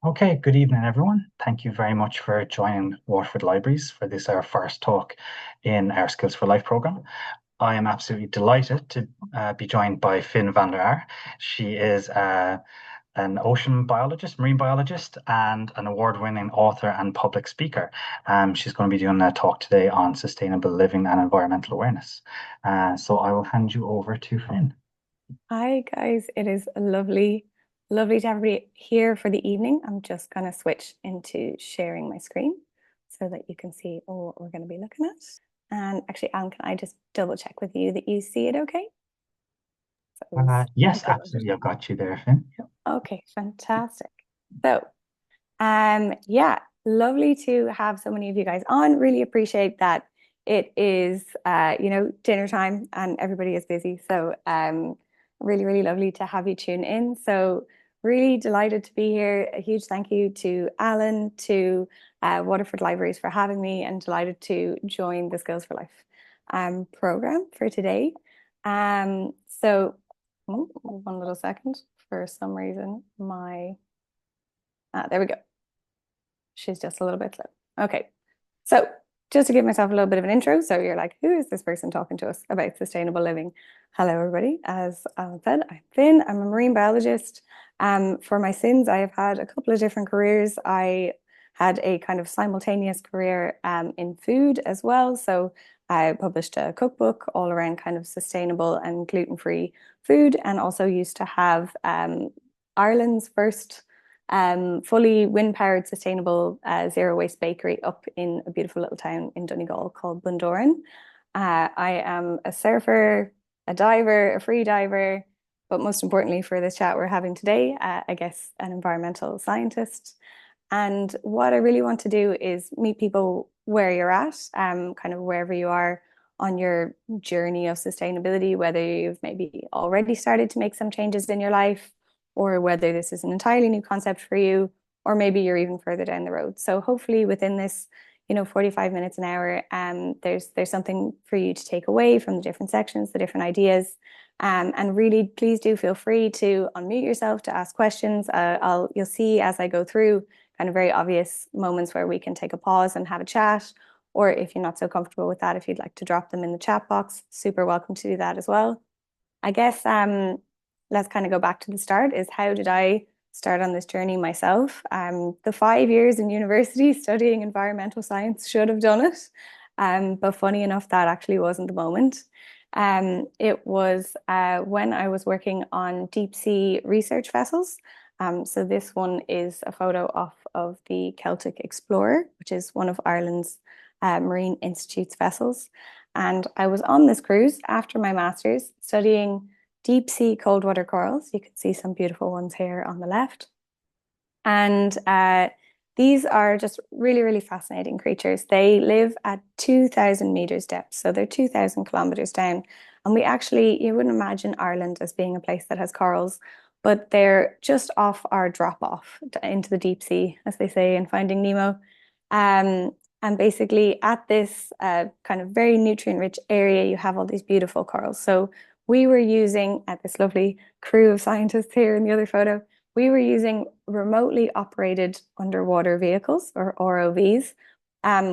Okay, good evening, everyone. Thank you very much for joining Waterford Libraries for this, our first talk in our Skills for Life program. I am absolutely delighted to be joined by Finn van der Aar. She is an ocean biologist, marine biologist, and an award-winning author and public speaker. She's going to be doing a talk today on sustainable living and environmental awareness. So I will hand you over to Finn. Hi guys, it is lovely to have everybody here for the evening. I'm just gonna switch into sharing my screen so that you can see all what we're gonna be looking at. And actually, Alan, can I just double check with you that you see it okay? So it was Yes, unplugged. absolutely. I've got you there, Finn. Okay, fantastic. So, yeah, lovely to have so many of you guys on. Really appreciate that it is, dinner time and everybody is busy. So, really lovely to have you tune in. So, really delighted to be here. A huge thank you to Alan, to Waterford Libraries for having me, and delighted to join the Skills for Life program for today. So, one little second. For some reason, there we go. She's just a little bit slow. Okay. So just to give myself a little bit of an intro. So you're like, who is this person talking to us about sustainable living? Hello, everybody. As Alan said, I'm Finn. I'm a marine biologist. For my sins, I have had a couple of different careers. I had a kind of simultaneous career in food as well. So I published a cookbook all around kind of sustainable and gluten-free food, and also used to have Ireland's first fully wind-powered, sustainable, zero waste bakery up in a beautiful little town in Donegal called Bundoran. I am a surfer, a diver, a free diver, but most importantly for this chat we're having today, I guess an environmental scientist. And what I really want to do is meet people where you're at, kind of wherever you are on your journey of sustainability, whether you've maybe already started to make some changes in your life, or whether this is an entirely new concept for you, or maybe you're even further down the road. So hopefully within this, 45 minutes an hour, there's something for you to take away from the different sections, the different ideas. And really, please do feel free to unmute yourself to ask questions. You'll see as I go through kind of very obvious moments where we can take a pause and have a chat. Or if you're not so comfortable with that, if you'd like to drop them in the chat box, super welcome to do that as well. I guess let's kind of go back to the start. Is how did I start on this journey myself? The 5 years in university studying environmental science should have done it. But funny enough, that actually wasn't the moment. It was when I was working on deep sea research vessels. So this one is a photo of the Celtic Explorer, which is one of Ireland's Marine Institute's vessels. And I was on this cruise after my master's studying deep sea cold water corals. You can see some beautiful ones here on the left. And these are just really fascinating creatures. They live at 2,000 meters depth, so they're 2,000 kilometers down. And you wouldn't imagine Ireland as being a place that has corals, but they're just off our drop off into the deep sea, as they say in Finding Nemo. And basically, at this kind of very nutrient rich area, you have all these beautiful corals. So we were using, at this lovely crew of scientists here in the other photo, we were using remotely operated underwater vehicles, or ROVs,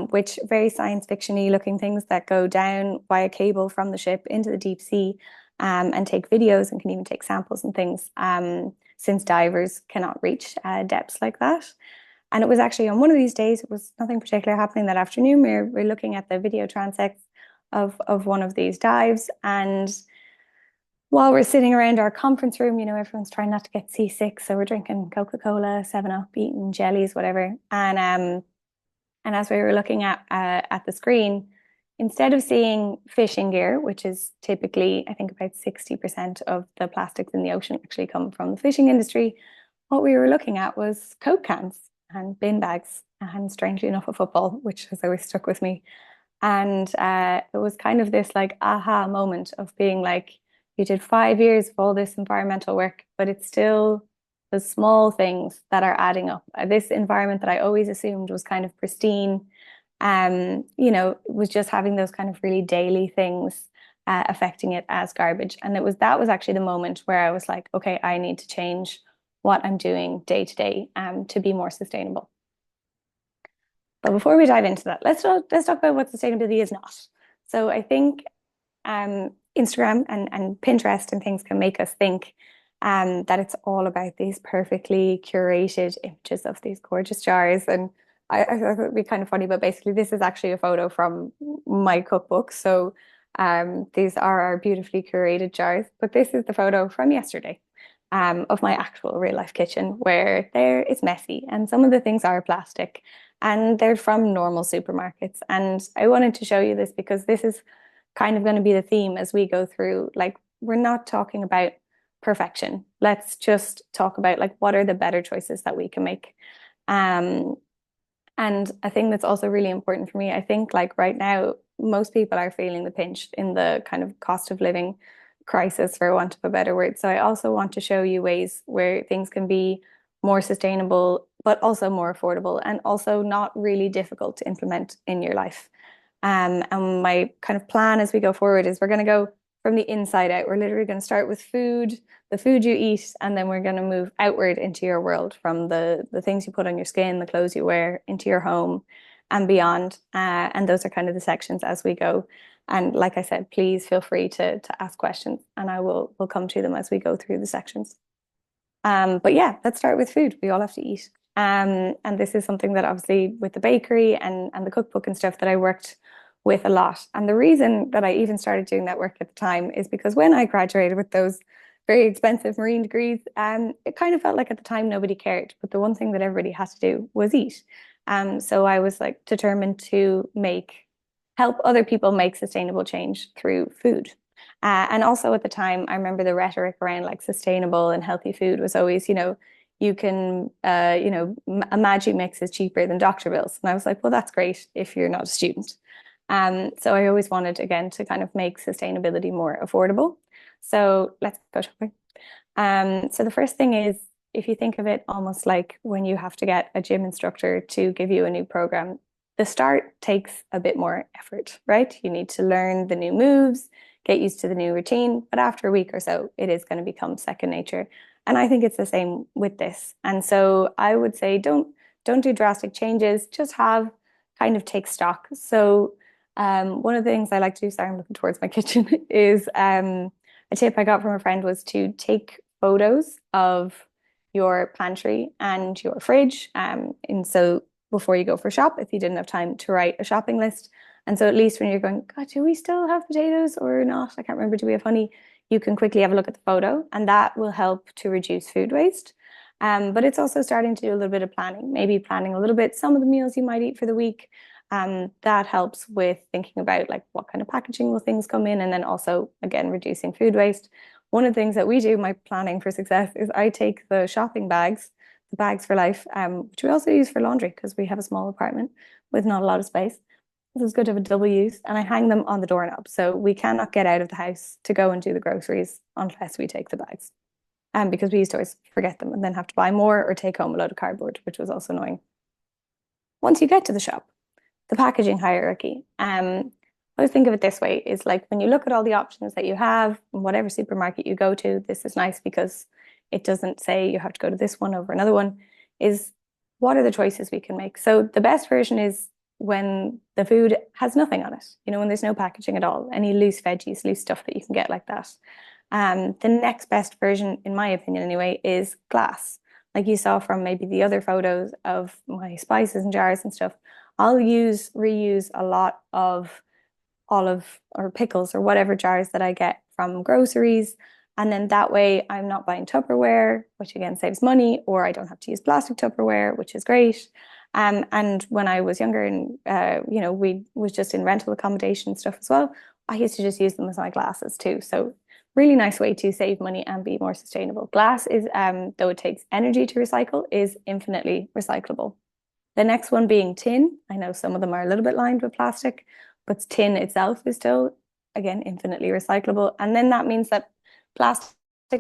which very science fiction-y looking things that go down via cable from the ship into the deep sea, and take videos and can even take samples and things, since divers cannot reach depths like that. And it was actually on one of these days, it was nothing particular happening that afternoon. We're looking at the video transects of one of these dives, and while we're sitting around our conference room, everyone's trying not to get seasick. So we're drinking Coca-Cola, 7-Up, eating jellies, whatever. And as we were looking at the screen, instead of seeing fishing gear, which is typically, I think about 60% of the plastics in the ocean actually come from the fishing industry, what we were looking at was Coke cans and bin bags, and strangely enough, a football, which has always stuck with me. And it was kind of this like aha moment of being like, you did 5 years of all this environmental work, but it's still the small things that are adding up. This environment that I always assumed was kind of pristine, was just having those kind of really daily things affecting it as garbage. And that was actually the moment where I was like, okay, I need to change what I'm doing day to day to be more sustainable. But before we dive into that, let's talk about what sustainability is not. So I think Instagram and Pinterest and things can make us think that it's all about these perfectly curated images of these gorgeous jars. And I thought it would be kind of funny, but basically, this is actually a photo from my cookbook. So these are our beautifully curated jars, but this is the photo from yesterday. Of my actual real life kitchen where there it's messy and some of the things are plastic and they're from normal supermarkets. And I wanted to show you this because this is kind of going to be the theme as we go through. Like, we're not talking about perfection. Let's just talk about like what are the better choices that we can make. Um, and a thing that's also really important for me, I think like right now, most people are feeling the pinch in the kind of cost of living crisis, for want of a better word. So I also want to show you ways where things can be more sustainable, but also more affordable and also not really difficult to implement in your life. And my kind of plan as we go forward is we're going to go from the inside out. We're literally going to start with food, the food you eat, and then we're going to move outward into your world from the things you put on your skin, the clothes you wear, into your home and beyond. And those are kind of the sections as we go. And like I said, please feel free to ask questions and I will come to them as we go through the sections. But yeah, let's start with food. We all have to eat. And this is something that obviously with the bakery and the cookbook and stuff that I worked with a lot. And the reason that I even started doing that work at the time is because when I graduated with those very expensive marine degrees, it kind of felt like at the time nobody cared. But the one thing that everybody had to do was eat. So I was like determined to help other people make sustainable change through food. And also at the time, I remember the rhetoric around like sustainable and healthy food was always, you can, a Maggi mix is cheaper than doctor bills. And I was like, well, that's great if you're not a student. So I always wanted, again, to kind of make sustainability more affordable. So let's go shopping. So the first thing is, if you think of it almost like when you have to get a gym instructor to give you a new program, the start takes a bit more effort, right? You need to learn the new moves, get used to the new routine, but after a week or so, it is going to become second nature. And I think it's the same with this. And so I would say don't do drastic changes, just have kind of take stock. So one of the things I like to do, sorry, I'm looking towards my kitchen, is a tip I got from a friend was to take photos of your pantry and your fridge. And so before you go for shop, if you didn't have time to write a shopping list. And so at least when you're going, God, do we still have potatoes or not? I can't remember, do we have honey? You can quickly have a look at the photo and that will help to reduce food waste. But it's also starting to do a little bit of planning, maybe planning a little bit some of the meals you might eat for the week. That helps with thinking about like what kind of packaging will things come in, and then also again reducing food waste. One of the things that we do, my planning for success, is I take the shopping bags, the bags for life, which we also use for laundry because we have a small apartment with not a lot of space. This is good to have a double use, and I hang them on the doorknob so we cannot get out of the house to go and do the groceries unless we take the bags. Because we used to always forget them and then have to buy more or take home a load of cardboard, which was also annoying. Once you get to the shop, the packaging hierarchy. I think of it this way is like when you look at all the options that you have in whatever supermarket you go to, this is nice because it doesn't say you have to go to this one over another one, is what are the choices we can make? So the best version is when the food has nothing on it, when there's no packaging at all, any loose veggies, loose stuff that you can get like that. The next best version, in my opinion anyway, is glass. Like you saw from maybe the other photos of my spices and jars and stuff. I'll reuse a lot of olive or pickles or whatever jars that I get from groceries. And then that way I'm not buying Tupperware, which again saves money, or I don't have to use plastic Tupperware, which is great. And when I was younger and, we was just in rental accommodation stuff as well, I used to just use them as my glasses too. So really nice way to save money and be more sustainable. Glass is, though it takes energy to recycle, is infinitely recyclable. The next one being tin. I know some of them are a little bit lined with plastic, but tin itself is still, again, infinitely recyclable. And then that means that plastic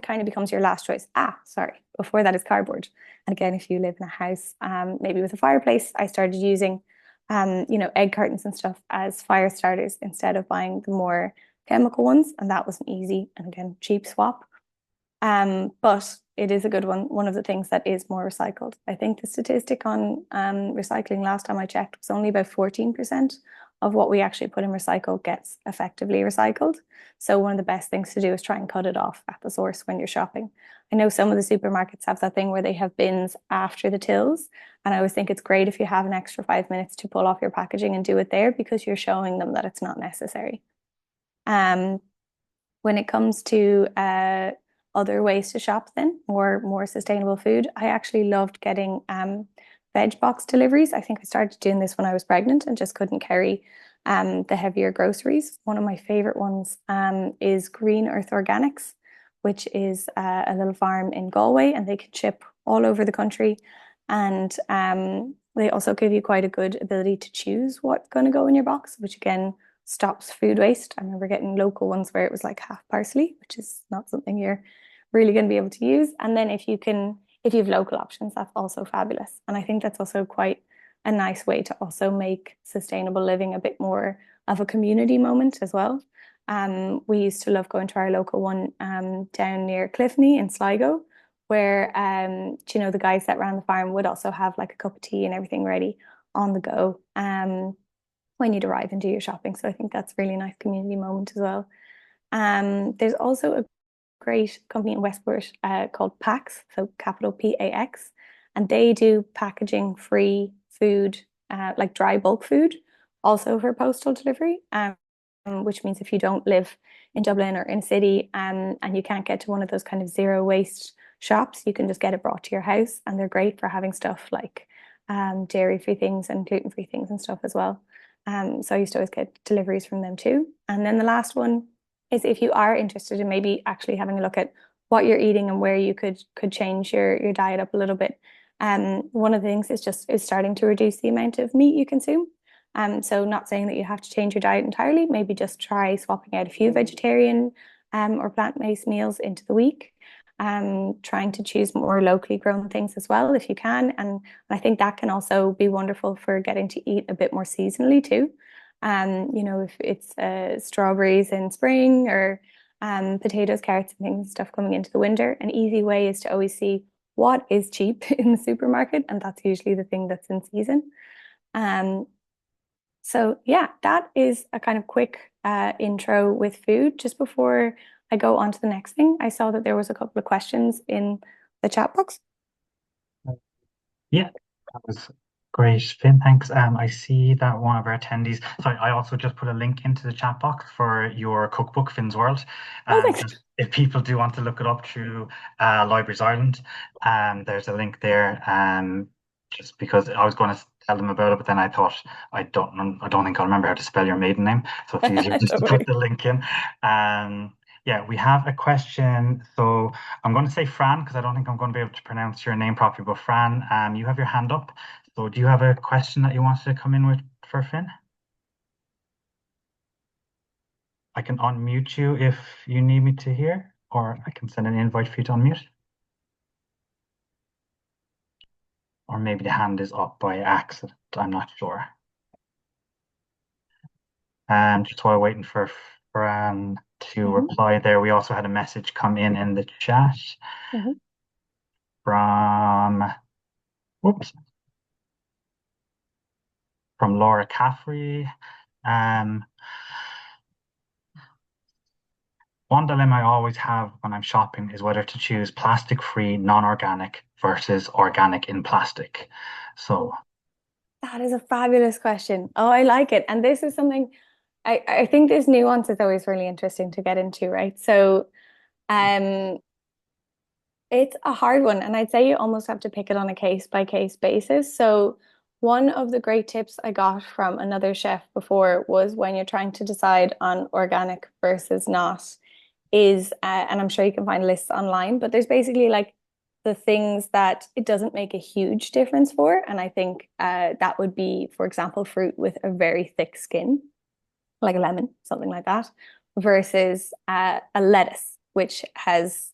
kind of becomes your last choice. Sorry, before that is cardboard. And again, if you live in a house, maybe with a fireplace, I started using, egg cartons and stuff as fire starters instead of buying the more chemical ones. And that was an easy and again, cheap swap. But it is a good one. One of the things that is more recycled. I think the statistic on recycling last time I checked was only about 14% of what we actually put in recycle gets effectively recycled. So one of the best things to do is try and cut it off at the source when you're shopping. I know some of the supermarkets have that thing where they have bins after the tills, and I always think it's great if you have an extra 5 minutes to pull off your packaging and do it there because you're showing them that it's not necessary. Um, when it comes to other ways to shop, then more sustainable food, I actually loved getting veg box deliveries. I think I started doing this when I was pregnant and just couldn't carry the heavier groceries. One of my favorite ones is Green Earth Organics, which is a little farm in Galway, and they can ship all over the country. And they also give you quite a good ability to choose what's going to go in your box, which again stops food waste. I remember getting local ones where it was like half parsley, which is not something you're really going to be able to use. And then if you have local options, that's also fabulous. And I think that's also quite a nice way to also make sustainable living a bit more of a community moment as well. We used to love going to our local one down near Clifney in Sligo, where the guys that ran the farm would also have like a cup of tea and everything ready on the go when you'd arrive and do your shopping. So I think that's a really nice community moment as well. There's also a great company in Westport called PAX, so capital PAX, and they do packaging free food, like dry bulk food, also for postal delivery. Which means if you don't live in Dublin or in a city and you can't get to one of those kind of zero waste shops, you can just get it brought to your house, and they're great for having stuff like dairy-free things and gluten-free things and stuff as well. So I used to always get deliveries from them too. And then the last one is if you are interested in maybe actually having a look at what you're eating and where you could change your diet up a little bit. One of the things is starting to reduce the amount of meat you consume. So not saying that you have to change your diet entirely, maybe just try swapping out a few vegetarian or plant-based meals into the week. Trying to choose more locally grown things as well if you can. And I think that can also be wonderful for getting to eat a bit more seasonally too. If it's strawberries in spring or potatoes, carrots, and things, stuff coming into the winter, an easy way is to always see what is cheap in the supermarket, and that's usually the thing that's in season. So yeah, that is a kind of quick intro with food. Just before I go on to the next thing, I saw that there was a couple of questions in the chat box. Yeah, that was great, Finn. Thanks. I see that one of our attendees. Sorry, I also just put a link into the chat box for your cookbook, Finn's World. Oh, thanks. Just if people do want to look it up through Libraries Ireland, there's a link there. Just because I was going to tell them about it, but then I thought I don't think I'll remember how to spell your maiden name, so it's easier just Don't to put worry. the link in. Yeah, we have a question. So I'm going to say Fran because I don't think I'm going to be able to pronounce your name properly. But Fran, you have your hand up. So do you have a question that you wanted to come in with for Finn? I can unmute you if you need me to hear, or I can send an invite for you to unmute. Or maybe the hand is up by accident. I'm not sure. Just while waiting for Fran to reply there, we also had a message come in the chat from, whoops, from Laura Caffrey. One dilemma I always have when I'm shopping is whether to choose plastic-free, non-organic versus organic in plastic. So That is a fabulous question. Oh, I like it. And this is something I think this nuance is always really interesting to get into, right? So um it's a hard one, and I'd say you almost have to pick it on a case by case basis. So one of the great tips I got from another chef before was when you're trying to decide on organic versus not is, and I'm sure you can find lists online, but there's basically like the things that it doesn't make a huge difference for. And I think that would be, for example, fruit with a very thick skin, like a lemon, something like that, versus a lettuce, which has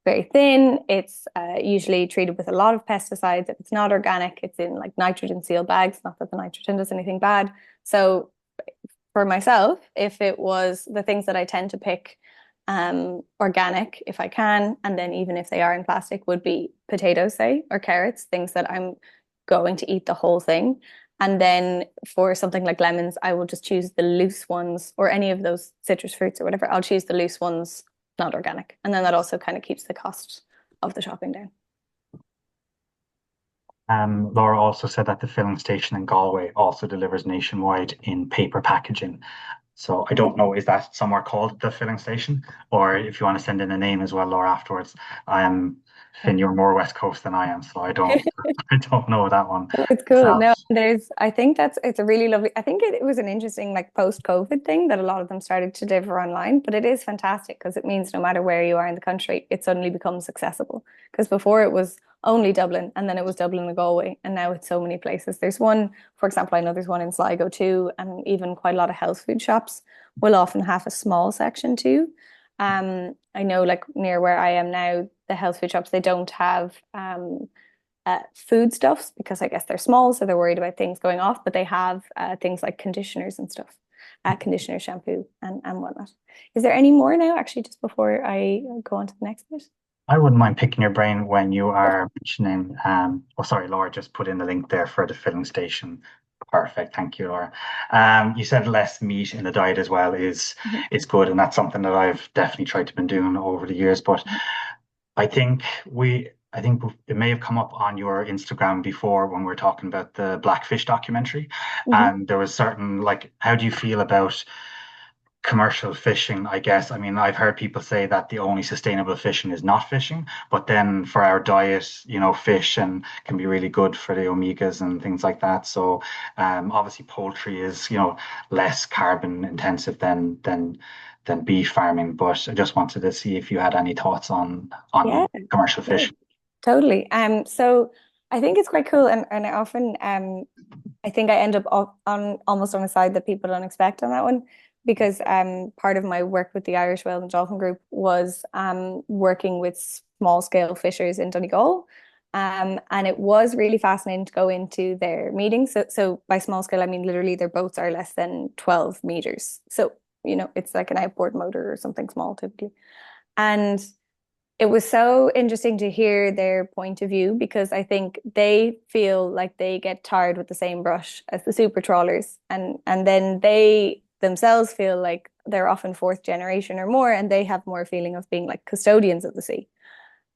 very thin. It's usually treated with a lot of pesticides. If it's not organic, it's in like nitrogen seal bags. Not that the nitrogen does anything bad. So for myself, if it was the things that I tend to pick Organic if I can, and then even if they are in plastic, would be potatoes, say, or carrots, things that I'm going to eat the whole thing. And then for something like lemons, I will just choose the loose ones, or any of those citrus fruits or whatever. I'll choose the loose ones, not organic. And then that also kind of keeps the cost of the shopping down. Laura also said that the filling station in Galway also delivers nationwide in paper packaging. So I don't know, is that somewhere called the filling station? Or if you want to send in a name as well, Laura, afterwards. I am Finn, you're more West Coast than I am, so I don't I don't know that one Oh, it's cool. myself. No, I think it's a really lovely, I think it was an interesting like post-COVID thing that a lot of them started to deliver online, but it is fantastic because it means no matter where you are in the country, it suddenly becomes accessible. Because before it was only Dublin and then it was Dublin and Galway, and now it's so many places. There's one, for example, I know there's one in Sligo too, and even quite a lot of health food shops will often have a small section too. I know like near where I am now, the health food shops, they don't have foodstuffs because I guess they're small, so they're worried about things going off, but they have things like conditioners and stuff, conditioner, shampoo, and whatnot. Is there any more now, actually, just before I go on to the next bit? I wouldn't mind picking your brain when you are mentioning, oh, sorry, Laura just put in the link there for the filling station. Perfect. Thank you, Laura. You said less meat in the diet as well Mhm. is good, and that's something that I've definitely tried to been doing over the years. But I think it may have come up on your Instagram before when we were talking about the Blackfish documentary, Mhm. and there was certain like, how do you feel about commercial fishing, I guess? I mean, I've heard people say that the only sustainable fishing is not fishing, but then for our diet, fish and can be really good for the omegas and things like that. So, obviously, poultry is, less carbon intensive than beef farming. But I just wanted to see if you had any thoughts Yeah, on commercial yeah, fishing. totally. So I think it's quite cool, and I often I think I end up on almost on a side that people don't expect on that one because part of my work with the Irish Whale and Dolphin Group was working with small scale fishers in Donegal. And it was really fascinating to go into their meetings. So by small scale, I mean literally their boats are less than 12 meters. So, it's like an outboard motor or something small typically. And it was so interesting to hear their point of view because I think they feel like they get tarred with the same brush as the super trawlers, and then they themselves feel like they're often fourth generation or more, and they have more feeling of being like custodians of the sea.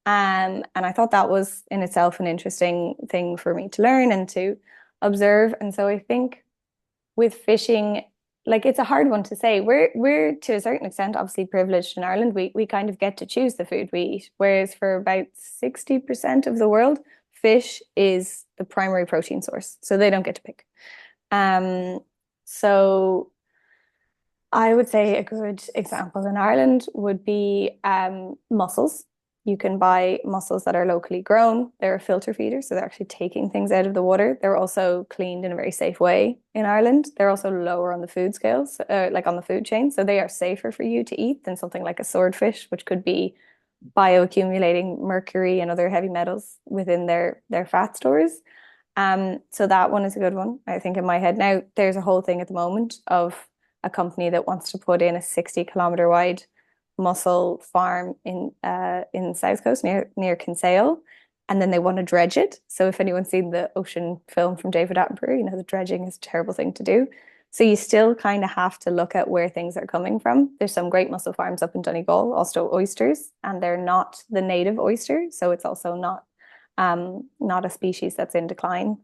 And I thought that was in itself an interesting thing for me to learn and to observe. And so I think with fishing, like it's a hard one to say. We're to a certain extent obviously privileged in Ireland. We kind of get to choose the food we eat, whereas for about 60% of the world, fish is the primary protein source, so they don't get to pick. Um, so I would say a good example in Ireland would be mussels. You can buy mussels that are locally grown. They're a filter feeder, so they're actually taking things out of the water. They're also cleaned in a very safe way in Ireland. They're also lower on the food scales, like on the food chain, so they are safer for you to eat than something like a swordfish, which could be bioaccumulating mercury and other heavy metals within their fat stores. So that one is a good one, I think, in my head. Now, there's a whole thing at the moment of a company that wants to put in a 60-kilometer wide mussel farm in the South Coast near Kinsale. And then they want to dredge it. So if anyone's seen the ocean film from David Attenborough, the dredging is a terrible thing to do. So you still kind of have to look at where things are coming from. There's some great mussel farms up in Donegal, also oysters, and they're not the native oyster, so it's also not a species that's in decline.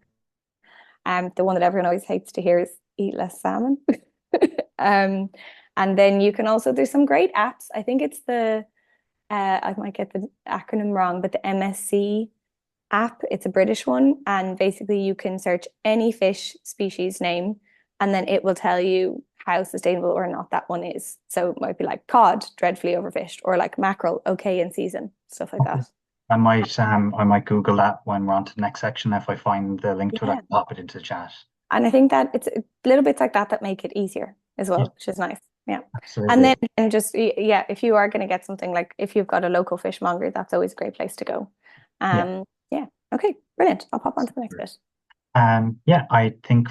The one that everyone always hates to hear is eat less salmon. Um, and then you can also, there's some great apps. I think it's I might get the acronym wrong, but the MSC app, it's a British one. And basically you can search any fish species name and then it will tell you how sustainable or not that one is. So it might be like cod, dreadfully overfished, or like mackerel, okay in season, stuff like Okay. that. I might Google that when we're on to the next section. If I find the link to it, I Yeah. can pop it into the chat. And I think that it's little bits like that that make it easier as Yeah, well, which is nice. Yeah. And absolutely. then and just yeah, if you are going to get something like if you've got a local fishmonger, that's always a great place to go. Yeah. Yeah. Okay, brilliant. I'll pop on to the next bit. Yeah, I think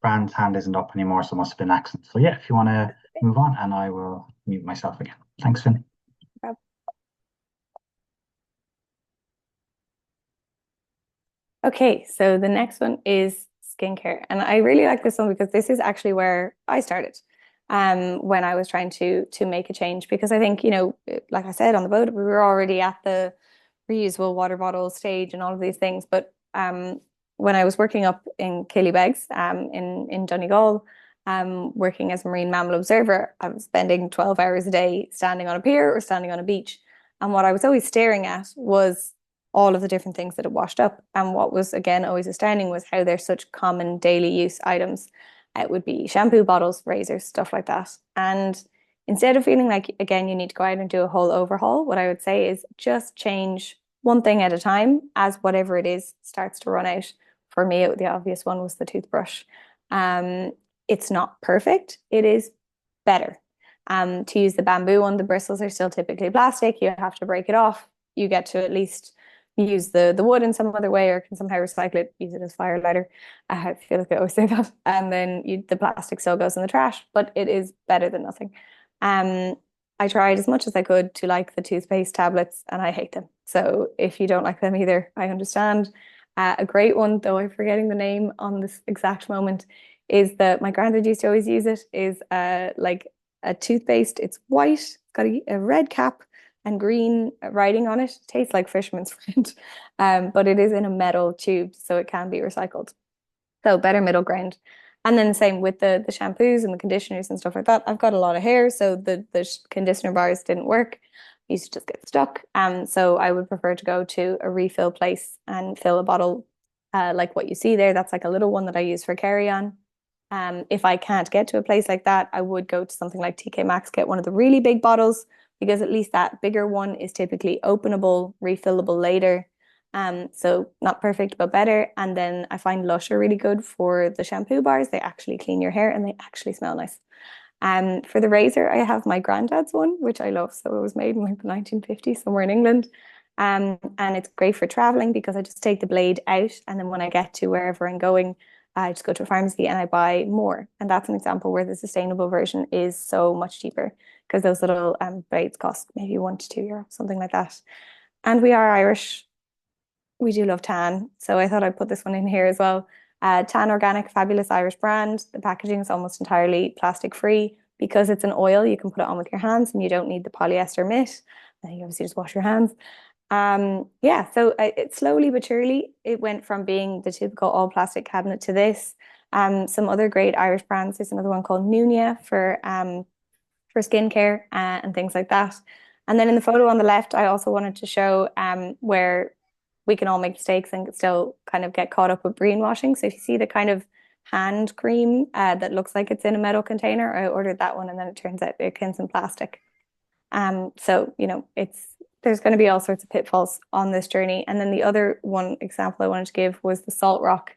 Fran's hand isn't up anymore, so it must have been an accident. So yeah, if you want to move on, and I will mute myself again. Thanks, Finn. Okay, so the next one is skincare. And I really like this one because this is actually where I started when I was trying to make a change. Because I think, like I said on the boat, we were already at the reusable water bottle stage and all of these things. But when I was working up in Killybegs in Donegal, working as a marine mammal observer, I was spending 12 hours a day standing on a pier or standing on a beach. And what I was always staring at was all of the different things that had washed up. And what was, again, always astounding was how they're such common daily use items. It would be shampoo bottles, razors, stuff like that. And instead of feeling like, again, you need to go out and do a whole overhaul, what I would say is just change one thing at a time as whatever it is starts to run out. For me, the obvious one was the toothbrush. Um, it's not perfect, it is better. To use the bamboo one, the bristles are still typically plastic. You have to break it off. You get to at least use the wood in some other way or can somehow recycle it, use it as fire lighter. I feel like I always say that. And then the plastic still goes in the trash, but it is better than nothing. Um, I tried as much as I could to like the toothpaste tablets and I hate them. So if you don't like them either, I understand. A great one, though I'm forgetting the name on this exact moment, is that my granddad used to always use it, is like a toothpaste. It's white, it's got a red cap and green writing on it. It tastes like fisherman's friend, but it is in a metal tube, so it can be recycled. So better middle ground. And then the same with the shampoos and the conditioners and stuff like that. I've got a lot of hair, so the conditioner bars didn't work. I used to just get stuck. So I would prefer to go to a refill place and fill a bottle like what you see there. That's like a little one that I use for carry on. If I can't get to a place like that, I would go to something like TK Maxx, get one of the really big bottles because at least that bigger one is typically openable, refillable later. So not perfect, but better. And then I find Lush are really good for the shampoo bars. They actually clean your hair and they actually smell nice. For the razor, I have my granddad's one, which I love. So it was made in like the 1950s somewhere in England. And it's great for traveling because I just take the blade out and then when I get to wherever I'm going, I just go to a pharmacy and I buy more. And that's an example where the sustainable version is so much cheaper because those little blades cost maybe €1 to €2, something like that. And we are Irish. We do love tan. So I thought I'd put this one in here as well. Tan Organic, fabulous Irish brand. The packaging is almost entirely plastic free because it's an oil. You can put it on with your hands and you don't need the polyester mitt. And you obviously just wash your hands. Yeah, so it slowly but surely it went from being the typical all plastic cabinet to this. Some other great Irish brands. There's another one called Nunia for skincare and things like that. And then in the photo on the left, I also wanted to show where we can all make mistakes and still kind of get caught up with greenwashing. So if you see the kind of hand cream that looks like it's in a metal container, I ordered that one and then it turns out it comes in plastic. So there's going to be all sorts of pitfalls on this journey. And then the other one example I wanted to give was the Salt Rock,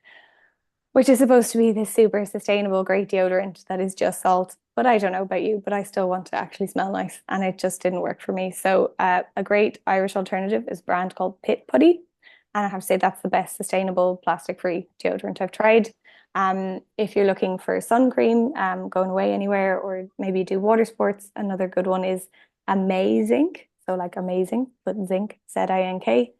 which is supposed to be this super sustainable, great deodorant that is just salt. But I don't know about you, but I still want to actually smell nice, and it just didn't work for me. So a great Irish alternative is a brand called Pit Putty, and I have to say that's the best sustainable plastic-free deodorant I've tried. If you're looking for sun cream, going away anywhere, or maybe do water sports, another good one is Amazing. So like amazing, but zinc, Z-I-N-K.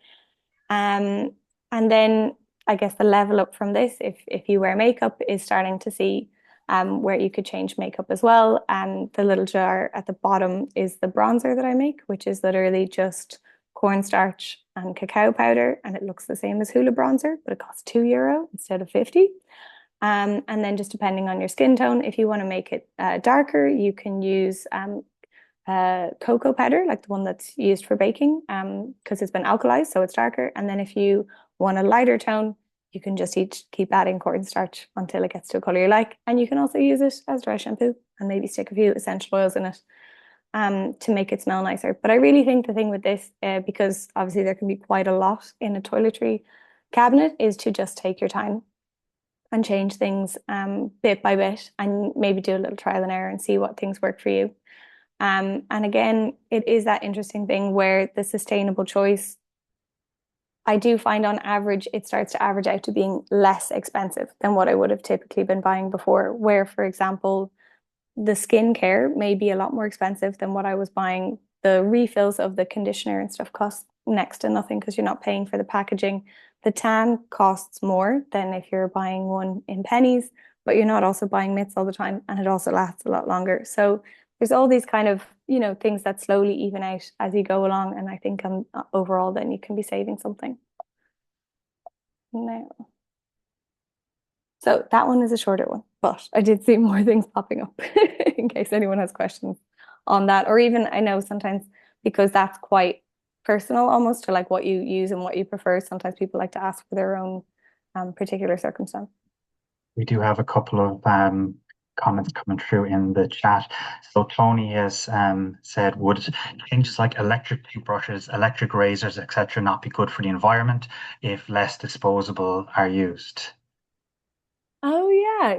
Um, and then I guess the level up from this, if you wear makeup, is starting to see where you could change makeup as well. And the little jar at the bottom is the bronzer that I make, which is literally just cornstarch and cacao powder, and it looks the same as Hoola bronzer, but it costs €2 instead of 50. And then just depending on your skin tone, if you want to make it darker, you can use cocoa powder, like the one that's used for baking, because it's been alkalized, so it's darker. And then if you want a lighter tone, you can just keep adding cornstarch until it gets to a color you like. And you can also use it as dry shampoo and maybe stick a few essential oils in it to make it smell nicer. But I really think the thing with this, because obviously there can be quite a lot in a toiletry cabinet, is to just take your time and change things bit by bit and maybe do a little trial and error and see what things work for you. And again, it is that interesting thing where the sustainable choice, I do find on average, it starts to average out to being less expensive than what I would have typically been buying before. Where, for example, the skincare may be a lot more expensive than what I was buying. The refills of the conditioner and stuff cost next to nothing because you're not paying for the packaging. The tan costs more than if you're buying one in pennies, but you're not also buying mitts all the time, and it also lasts a lot longer. So there's all these kind of, things that slowly even out as you go along. And I think overall, then you can be saving something. Now, so that one is a shorter one, but I did see more things popping up in case anyone has questions on that. Or even I know sometimes because that's quite personal almost to like what you use and what you prefer. Sometimes people like to ask for their own particular circumstance. We do have a couple of comments coming through in the chat. So Tony has said, would changes like electric toothbrushes, electric razors, etc., not be good for the environment if less disposable are used? Oh yeah,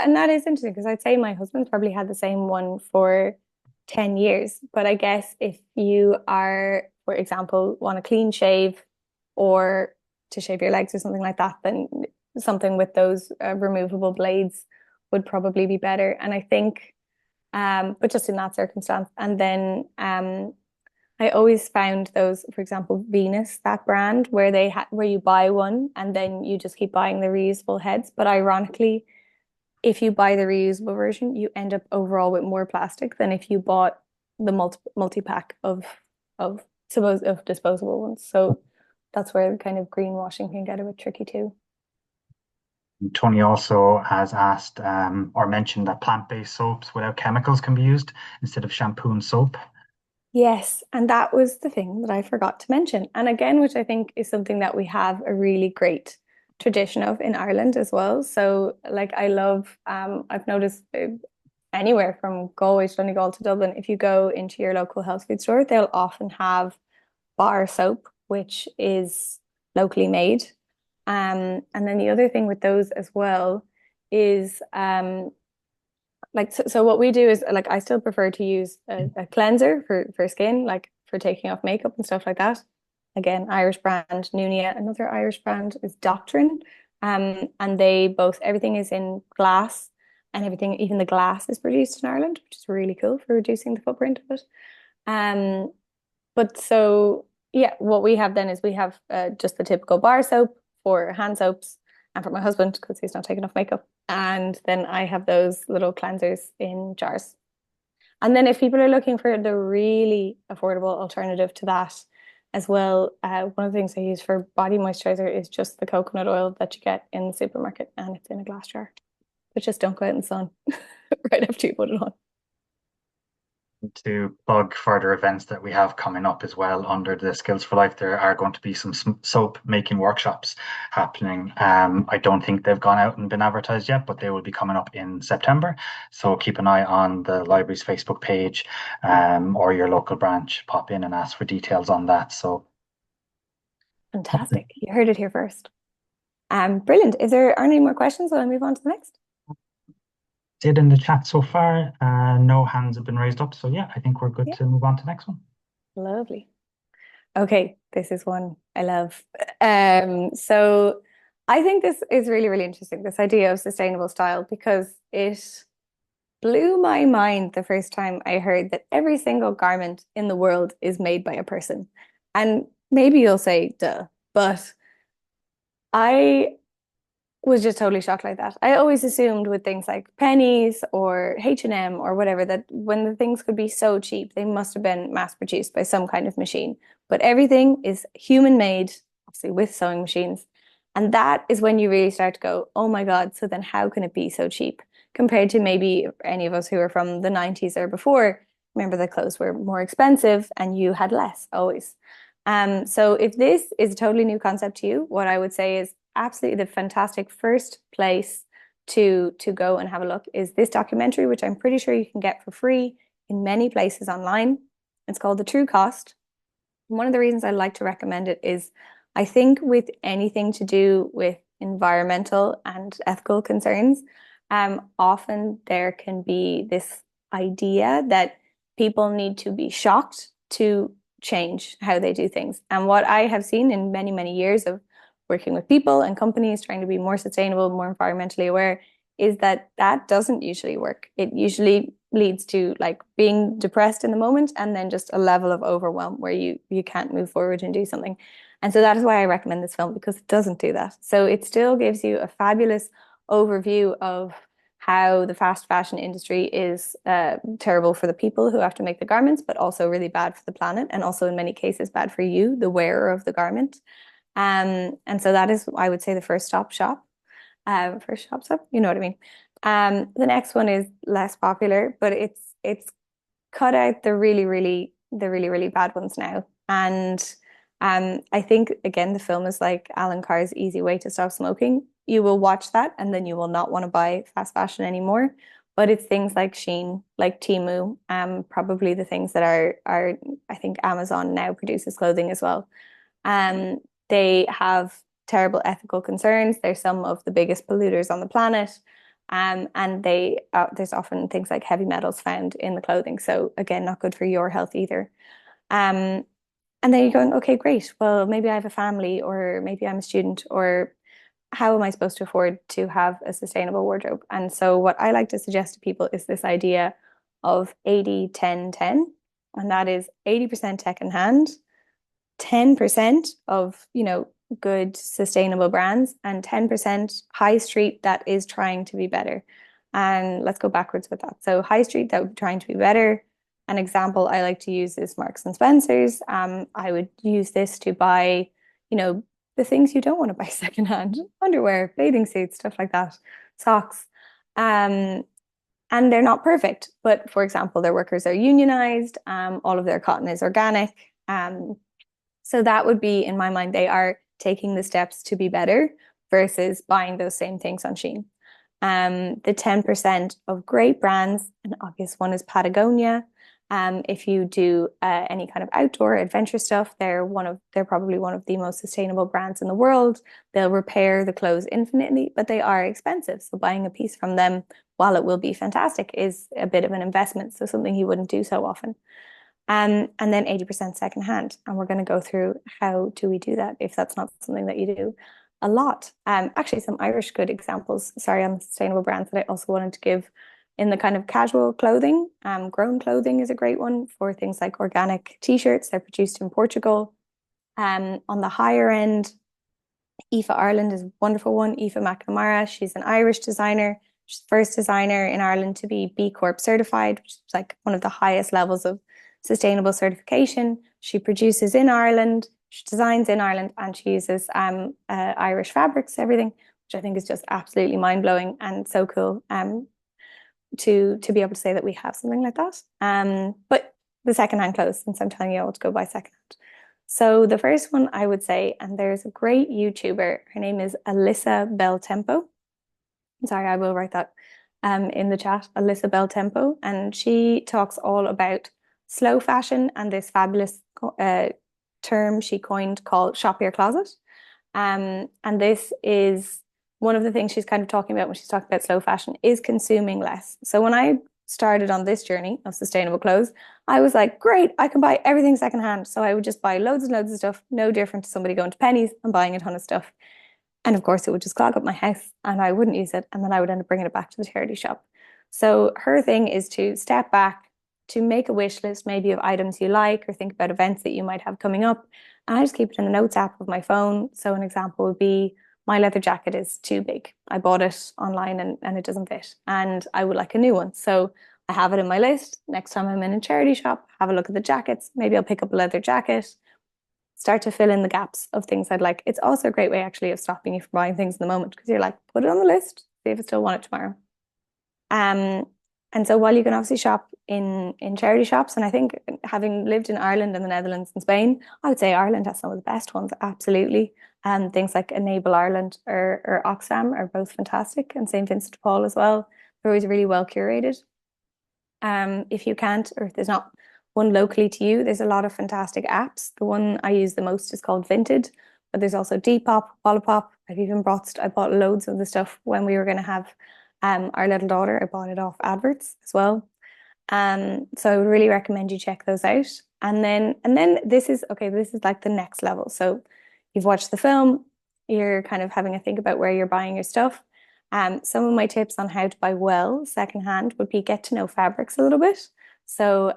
and that is interesting because I'd say my husband's probably had the same one for 10 years. But I guess if you are, for example, want a clean shave or to shave your legs or something like that, then something with those removable blades would probably be better. And I think, but just in that circumstance, and then I always found those, for example, Venus, that brand where where you buy one and then you just keep buying the reusable heads. But ironically, if you buy the reusable version, you end up overall with more plastic than if you bought the multi-pack of suppose of disposable ones. So that's where kind of greenwashing can get a bit tricky too. Tony also has asked or mentioned that plant-based soaps without chemicals can be used instead of shampoo and soap. Yes, and that was the thing that I forgot to mention. And again, which I think is something that we have a really great tradition of in Ireland as well. So, like, I love, I've noticed anywhere from Galway to Donegal to Dublin, if you go into your local health food store, they'll often have bar soap, which is locally made. And then the other thing with those as well is like so what we do is like I still prefer to use a cleanser for skin, like for taking off makeup and stuff like that. Again, Irish brand Nunia. Another Irish brand is Doctrine. And they both everything is in glass and everything, even the glass is produced in Ireland, which is really cool for reducing the footprint of it. Um, but so yeah, what we have then is we have just the typical bar soap for hand soaps and for my husband because he's not taking off makeup. And then I have those little cleansers in jars. And then if people are looking for the really affordable alternative to that as well, one of the things I use for body moisturizer is just the coconut oil that you get in the supermarket and it's in a glass jar. But just don't go out in the sun right after you put it on. To plug further events that we have coming up as well under the Skills for Life, there are going to be some soap making workshops happening. I don't think they've gone out and been advertised yet, but they will be coming up in September. So keep an eye on the library's Facebook page or your local branch. Pop in and ask for details on that. So Fantastic. You heard it here first. Brilliant. Are any more questions? Will I move on to the next? did in the chat so far. No hands have been raised up. So yeah, I think we're good Yeah, to move on to the next one. lovely. Okay, this is one I love. So I think this is really, really interesting, this idea of sustainable style, because it blew my mind the first time I heard that every single garment in the world is made by a person. And maybe you'll say, duh, but I was just totally shocked like that. I always assumed with things like pennies or H&M or whatever that when the things could be so cheap, they must have been mass produced by some kind of machine. But everything is human made, obviously with sewing machines. And that is when you really start to go, oh my God, so then how can it be so cheap compared to maybe any of us who are from the 90s or before? Remember, the clothes were more expensive and you had less always. So if this is a totally new concept to you, what I would say is absolutely the fantastic first place to go and have a look is this documentary, which I'm pretty sure you can get for free in many places online. It's called The True Cost. And one of the reasons I like to recommend it is I think with anything to do with environmental and ethical concerns, often there can be this idea that people need to be shocked to change how they do things. And what I have seen in many, many years of working with people and companies trying to be more sustainable, more environmentally aware, is that that doesn't usually work. It usually leads to like being depressed in the moment and then just a level of overwhelm where you can't move forward and do something. And so that is why I recommend this film because it doesn't do that. So it still gives you a fabulous overview of how the fast fashion industry is terrible for the people who have to make the garments, but also really bad for the planet, and also in many cases bad for you, the wearer of the garment. And so that is, I would say, the first stop shop. First shop stop, you know what I mean. The next one is less popular, but it's cut out the really bad ones now. And I think again the film is like Alan Carr's Easy Way to Stop Smoking. You will watch that and then you will not want to buy fast fashion anymore. But it's things like Shein, like Temu, probably the things that are I think Amazon now produces clothing as well. Um, they have terrible ethical concerns. They're some of the biggest polluters on the planet. And there's often things like heavy metals found in the clothing. So again, not good for your health either. Um, and then you're going, okay, great. Well, maybe I have a family, or maybe I'm a student, or how am I supposed to afford to have a sustainable wardrobe? And so what I like to suggest to people is this idea of 80-10-10, and that is 80% secondhand, 10% of, good sustainable brands, and 10% high street that is trying to be better. And let's go backwards with that. So high street that would be trying to be better. An example I like to use is Marks and Spencer's. I would use this to buy, the things you don't want to buy secondhand: underwear, bathing suits, stuff like that, socks. Um, and they're not perfect, but for example, their workers are unionized. All of their cotton is organic. So that would be, in my mind, they are taking the steps to be better versus buying those same things on Shein. The 10% of great brands, an obvious one is Patagonia. If you do any kind of outdoor adventure stuff, they're probably one of the most sustainable brands in the world. They'll repair the clothes infinitely, but they are expensive. So buying a piece from them, while it will be fantastic, is a bit of an investment. So something you wouldn't do so often. And then 80% secondhand. And we're going to go through how do we do that if that's not something that you do a lot. Actually, some Irish good examples, sorry, on sustainable brands that I also wanted to give in the kind of casual clothing. Grown clothing is a great one for things like organic t-shirts. They're produced in Portugal. On the higher end, Aoife Ireland is a wonderful one. Aoife McNamara, she's an Irish designer. She's the first designer in Ireland to be B Corp certified, which is like one of the highest levels of sustainable certification. She produces in Ireland, she designs in Ireland, and she uses Irish fabrics, everything, which I think is just absolutely mind blowing and so cool to be able to say that we have something like that. But the secondhand clothes, since I'm telling you all to go buy secondhand. So the first one I would say, and there's a great YouTuber, her name is Alyssa Beltempo. Sorry, I will write that in the chat, Alyssa Beltempo, and she talks all about slow fashion and this fabulous term she coined called shop your closet. And this is one of the things she's kind of talking about when she's talking about slow fashion is consuming less. So when I started on this journey of sustainable clothes, I was like, great, I can buy everything secondhand. So I would just buy loads and loads of stuff, no different to somebody going to Pennies and buying a ton of stuff. And of course, it would just clog up my house and I wouldn't use it. And then I would end up bringing it back to the charity shop. So her thing is to step back, to make a wish list, maybe of items you like, or think about events that you might have coming up. And I just keep it in the notes app of my phone. So an example would be my leather jacket is too big. I bought it online and it doesn't fit. And I would like a new one. So I have it in my list. Next time I'm in a charity shop, have a look at the jackets. Maybe I'll pick up a leather jacket, start to fill in the gaps of things I'd like. It's also a great way actually of stopping you from buying things in the moment because you're like, put it on the list, see if I still want it tomorrow. And so while you can obviously shop in charity shops, and I think having lived in Ireland and the Netherlands and Spain, I would say Ireland has some of the best ones, absolutely. Things like Enable Ireland or Oxfam are both fantastic, and St. Vincent de Paul as well. They're always really well curated. If you can't, or if there's not one locally to you, there's a lot of fantastic apps. The one I use the most is called Vinted, but there's also Depop, Wallapop. I bought loads of the stuff when we were going to have our little daughter. I bought it off adverts as well. So I would really recommend you check those out. And then this is okay, this is like the next level. So you've watched the film, you're kind of having a think about where you're buying your stuff. Some of my tips on how to buy well secondhand would be get to know fabrics a little bit. So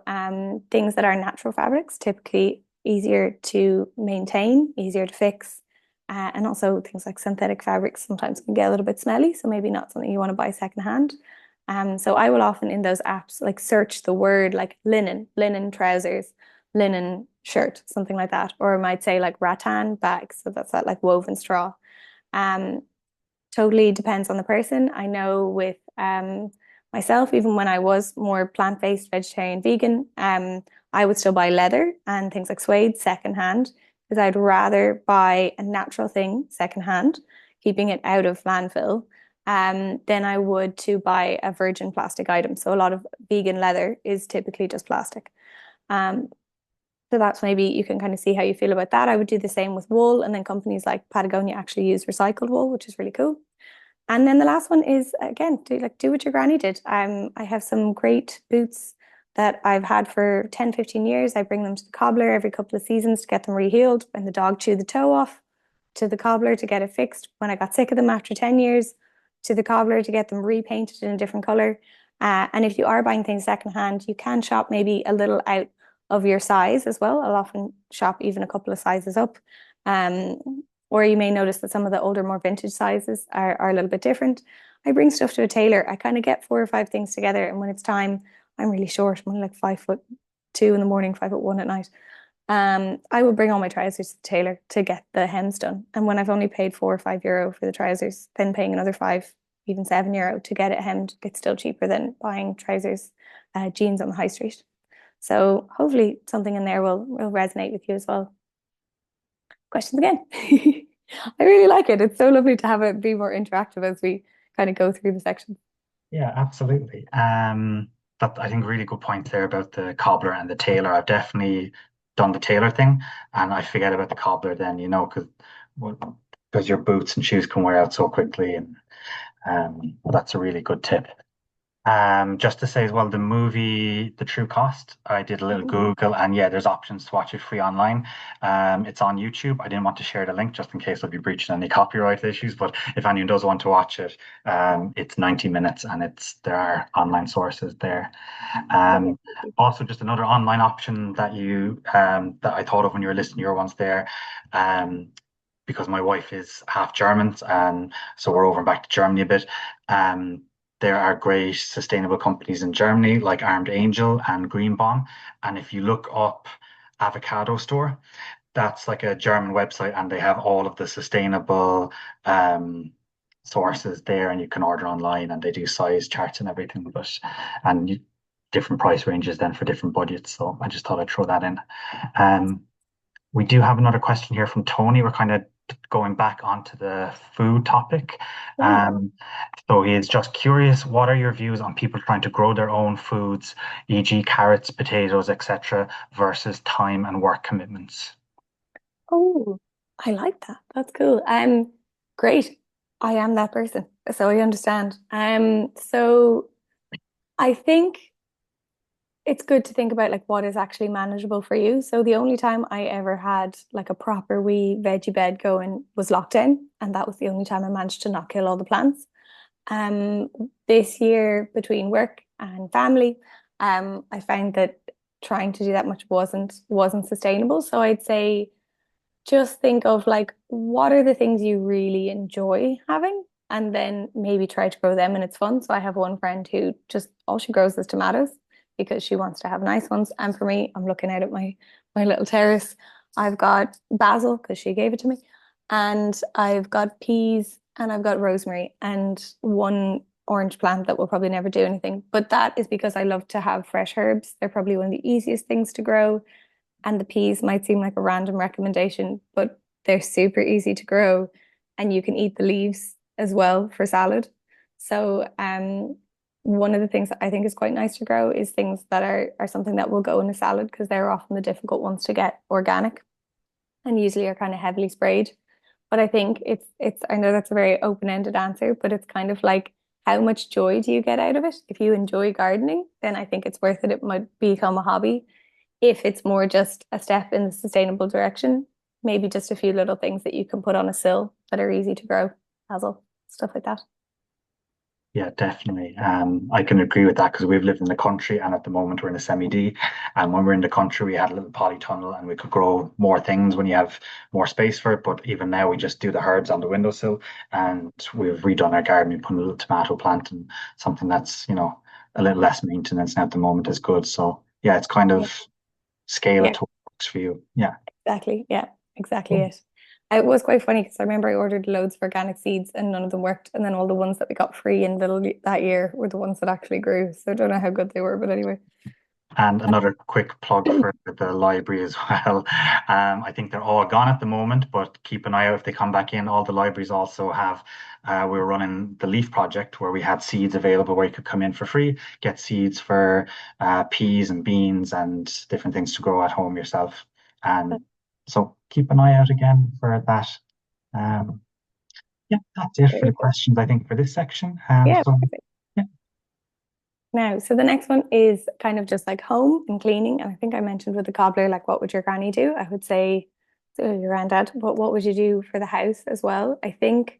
things that are natural fabrics, typically easier to maintain, easier to fix. And also things like synthetic fabrics sometimes can get a little bit smelly, so maybe not something you want to buy secondhand. So I will often in those apps like search the word like linen trousers, linen shirt, something like that. Or I might say like rattan bags. So that's that like woven straw. Um, Totally depends on the person. I know with myself, even when I was more plant-based, vegetarian, vegan, I would still buy leather and things like suede secondhand because I'd rather buy a natural thing secondhand, keeping it out of landfill, than I would to buy a virgin plastic item. So a lot of vegan leather is typically just plastic. Um, so that's maybe you can kind of see how you feel about that. I would do the same with wool, and then companies like Patagonia actually use recycled wool, which is really cool. And then the last one is again, do what your granny did. I have some great boots that I've had for 10, 15 years. I bring them to the cobbler every couple of seasons to get them rehealed. When the dog chewed the toe off, to the cobbler to get it fixed. When I got sick of them after 10 years, to the cobbler to get them repainted in a different color. And if you are buying things secondhand, you can shop maybe a little out of your size as well. I'll often shop even a couple of sizes up. Or you may notice that some of the older, more vintage sizes are a little bit different. I bring stuff to a tailor. I kind of get 4 or 5 things together, and when it's time, I'm really short. I'm only like 5'2" in the morning, 5'1" at night. I will bring all my trousers to the tailor to get the hems done. And when I've only paid €4 or €5 for the trousers, then paying another five, even €7 to get it hemmed, it's still cheaper than buying trousers, jeans on the high street. So hopefully something in there will resonate with you as well. Questions again. I really like it. It's so lovely to have it be more interactive as we kind of go through the sections. Yeah, absolutely. That I think really good point there about the cobbler and the tailor. I've definitely done the tailor thing, and I forget about the cobbler then, because your boots and shoes can wear out so quickly, and that's a really good tip. Just to say as well, the movie The True Cost, I did a little Mhm. Google, and yeah, there's options to watch it free online. It's on YouTube. I didn't want to share the link just in case I'd be breaching any copyright issues, but if anyone does want to watch it, it's 90 minutes and there are online sources there. Lovely. Um, Also, just another online option that I thought of when you were listing your ones there. Um, because my wife is half German, and so we're over and back to Germany a bit. Um, there are great sustainable companies in Germany like Armed Angel and Greenbaum. And if you look up Avocado Store, that's like a German website, and they have all of the sustainable sources there, and you can order online, and they do size charts and everything. Different price ranges then for different budgets. So I just thought I'd throw that in. Um, we do have another question here from Tony. We're kind of going back onto the food topic. Yeah. So he is just curious, what are your views on people trying to grow their own foods, e.g., carrots, potatoes, etc., versus time and work commitments? Oh, I like that. That's cool. Great. I am that person, so I understand. So I think it's good to think about like what is actually manageable for you. So the only time I ever had like a proper wee veggie bed going was lockdown, and that was the only time I managed to not kill all the plants. Um, this year between work and family, I found that trying to do that much wasn't sustainable. So I'd say just think of like what are the things you really enjoy having, and then maybe try to grow them and it's fun. So I have one friend who just all she grows is tomatoes because she wants to have nice ones. And for me, I'm looking out at my little terrace. I've got basil because she gave it to me, and I've got peas and I've got rosemary and one orange plant that will probably never do anything. But that is because I love to have fresh herbs. They're probably one of the easiest things to grow, and the peas might seem like a random recommendation, but they're super easy to grow and you can eat the leaves as well for salad. So one of the things that I think is quite nice to grow is things that are something that will go in a salad because they're often the difficult ones to get organic and usually are kind of heavily sprayed. But I think it's I know that's a very open-ended answer, but it's kind of like how much joy do you get out of it? If you enjoy gardening, then I think it's worth it. It might become a hobby. If it's more just a step in the sustainable direction, maybe just a few little things that you can put on a sill that are easy to grow, basil, stuff like that. Yeah, definitely. I can agree with that because we've lived in the country and at the moment we're in a semi-D. And when we're in the country, we had a little polytunnel and we could grow more things when you have more space for it. But even now, we just do the herbs on the windowsill and we've redone our garden. We put a little tomato plant and something that's, a little less maintenance now at the moment is good. So yeah, it's kind Yeah. of scale it Yeah, to what works for you. Yeah. exactly. Yeah, exactly it. It was quite funny because I remember I ordered loads of organic seeds and none of them worked. And then all the ones that we got free in that year were the ones that actually grew. So I don't know how good they were, but anyway. And another quick plug for the library as well. I think they're all gone at the moment, but keep an eye out if they come back in. All the libraries also have, we're running the Leaf Project where we had seeds available where you could come in for free, get seeds for peas and beans and different things to grow at home yourself. And so keep an eye out again for that. Um, yeah, that's it for the Very cool. questions, I think, for this section. Yeah, So, perfect. yeah. Now, so the next one is kind of just like home and cleaning. And I think I mentioned with the cobbler, like what would your granny do? I would say, so your granddad, but what would you do for the house as well? I think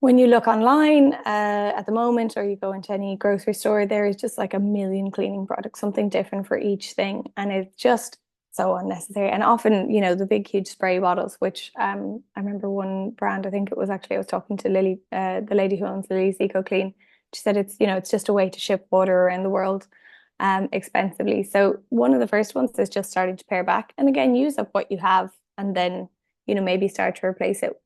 when you look online at the moment, or you go into any grocery store, there is just like a million cleaning products, something different for each thing. And it's just so unnecessary. And often, the big, huge spray bottles, which I remember one brand, I think it was actually, I was talking to Lily, the lady who owns Lily's Eco Clean. She said it's just a way to ship water around the world expensively. So one of the first ones is just starting to pare back. And again, use up what you have and then, maybe start to replace it.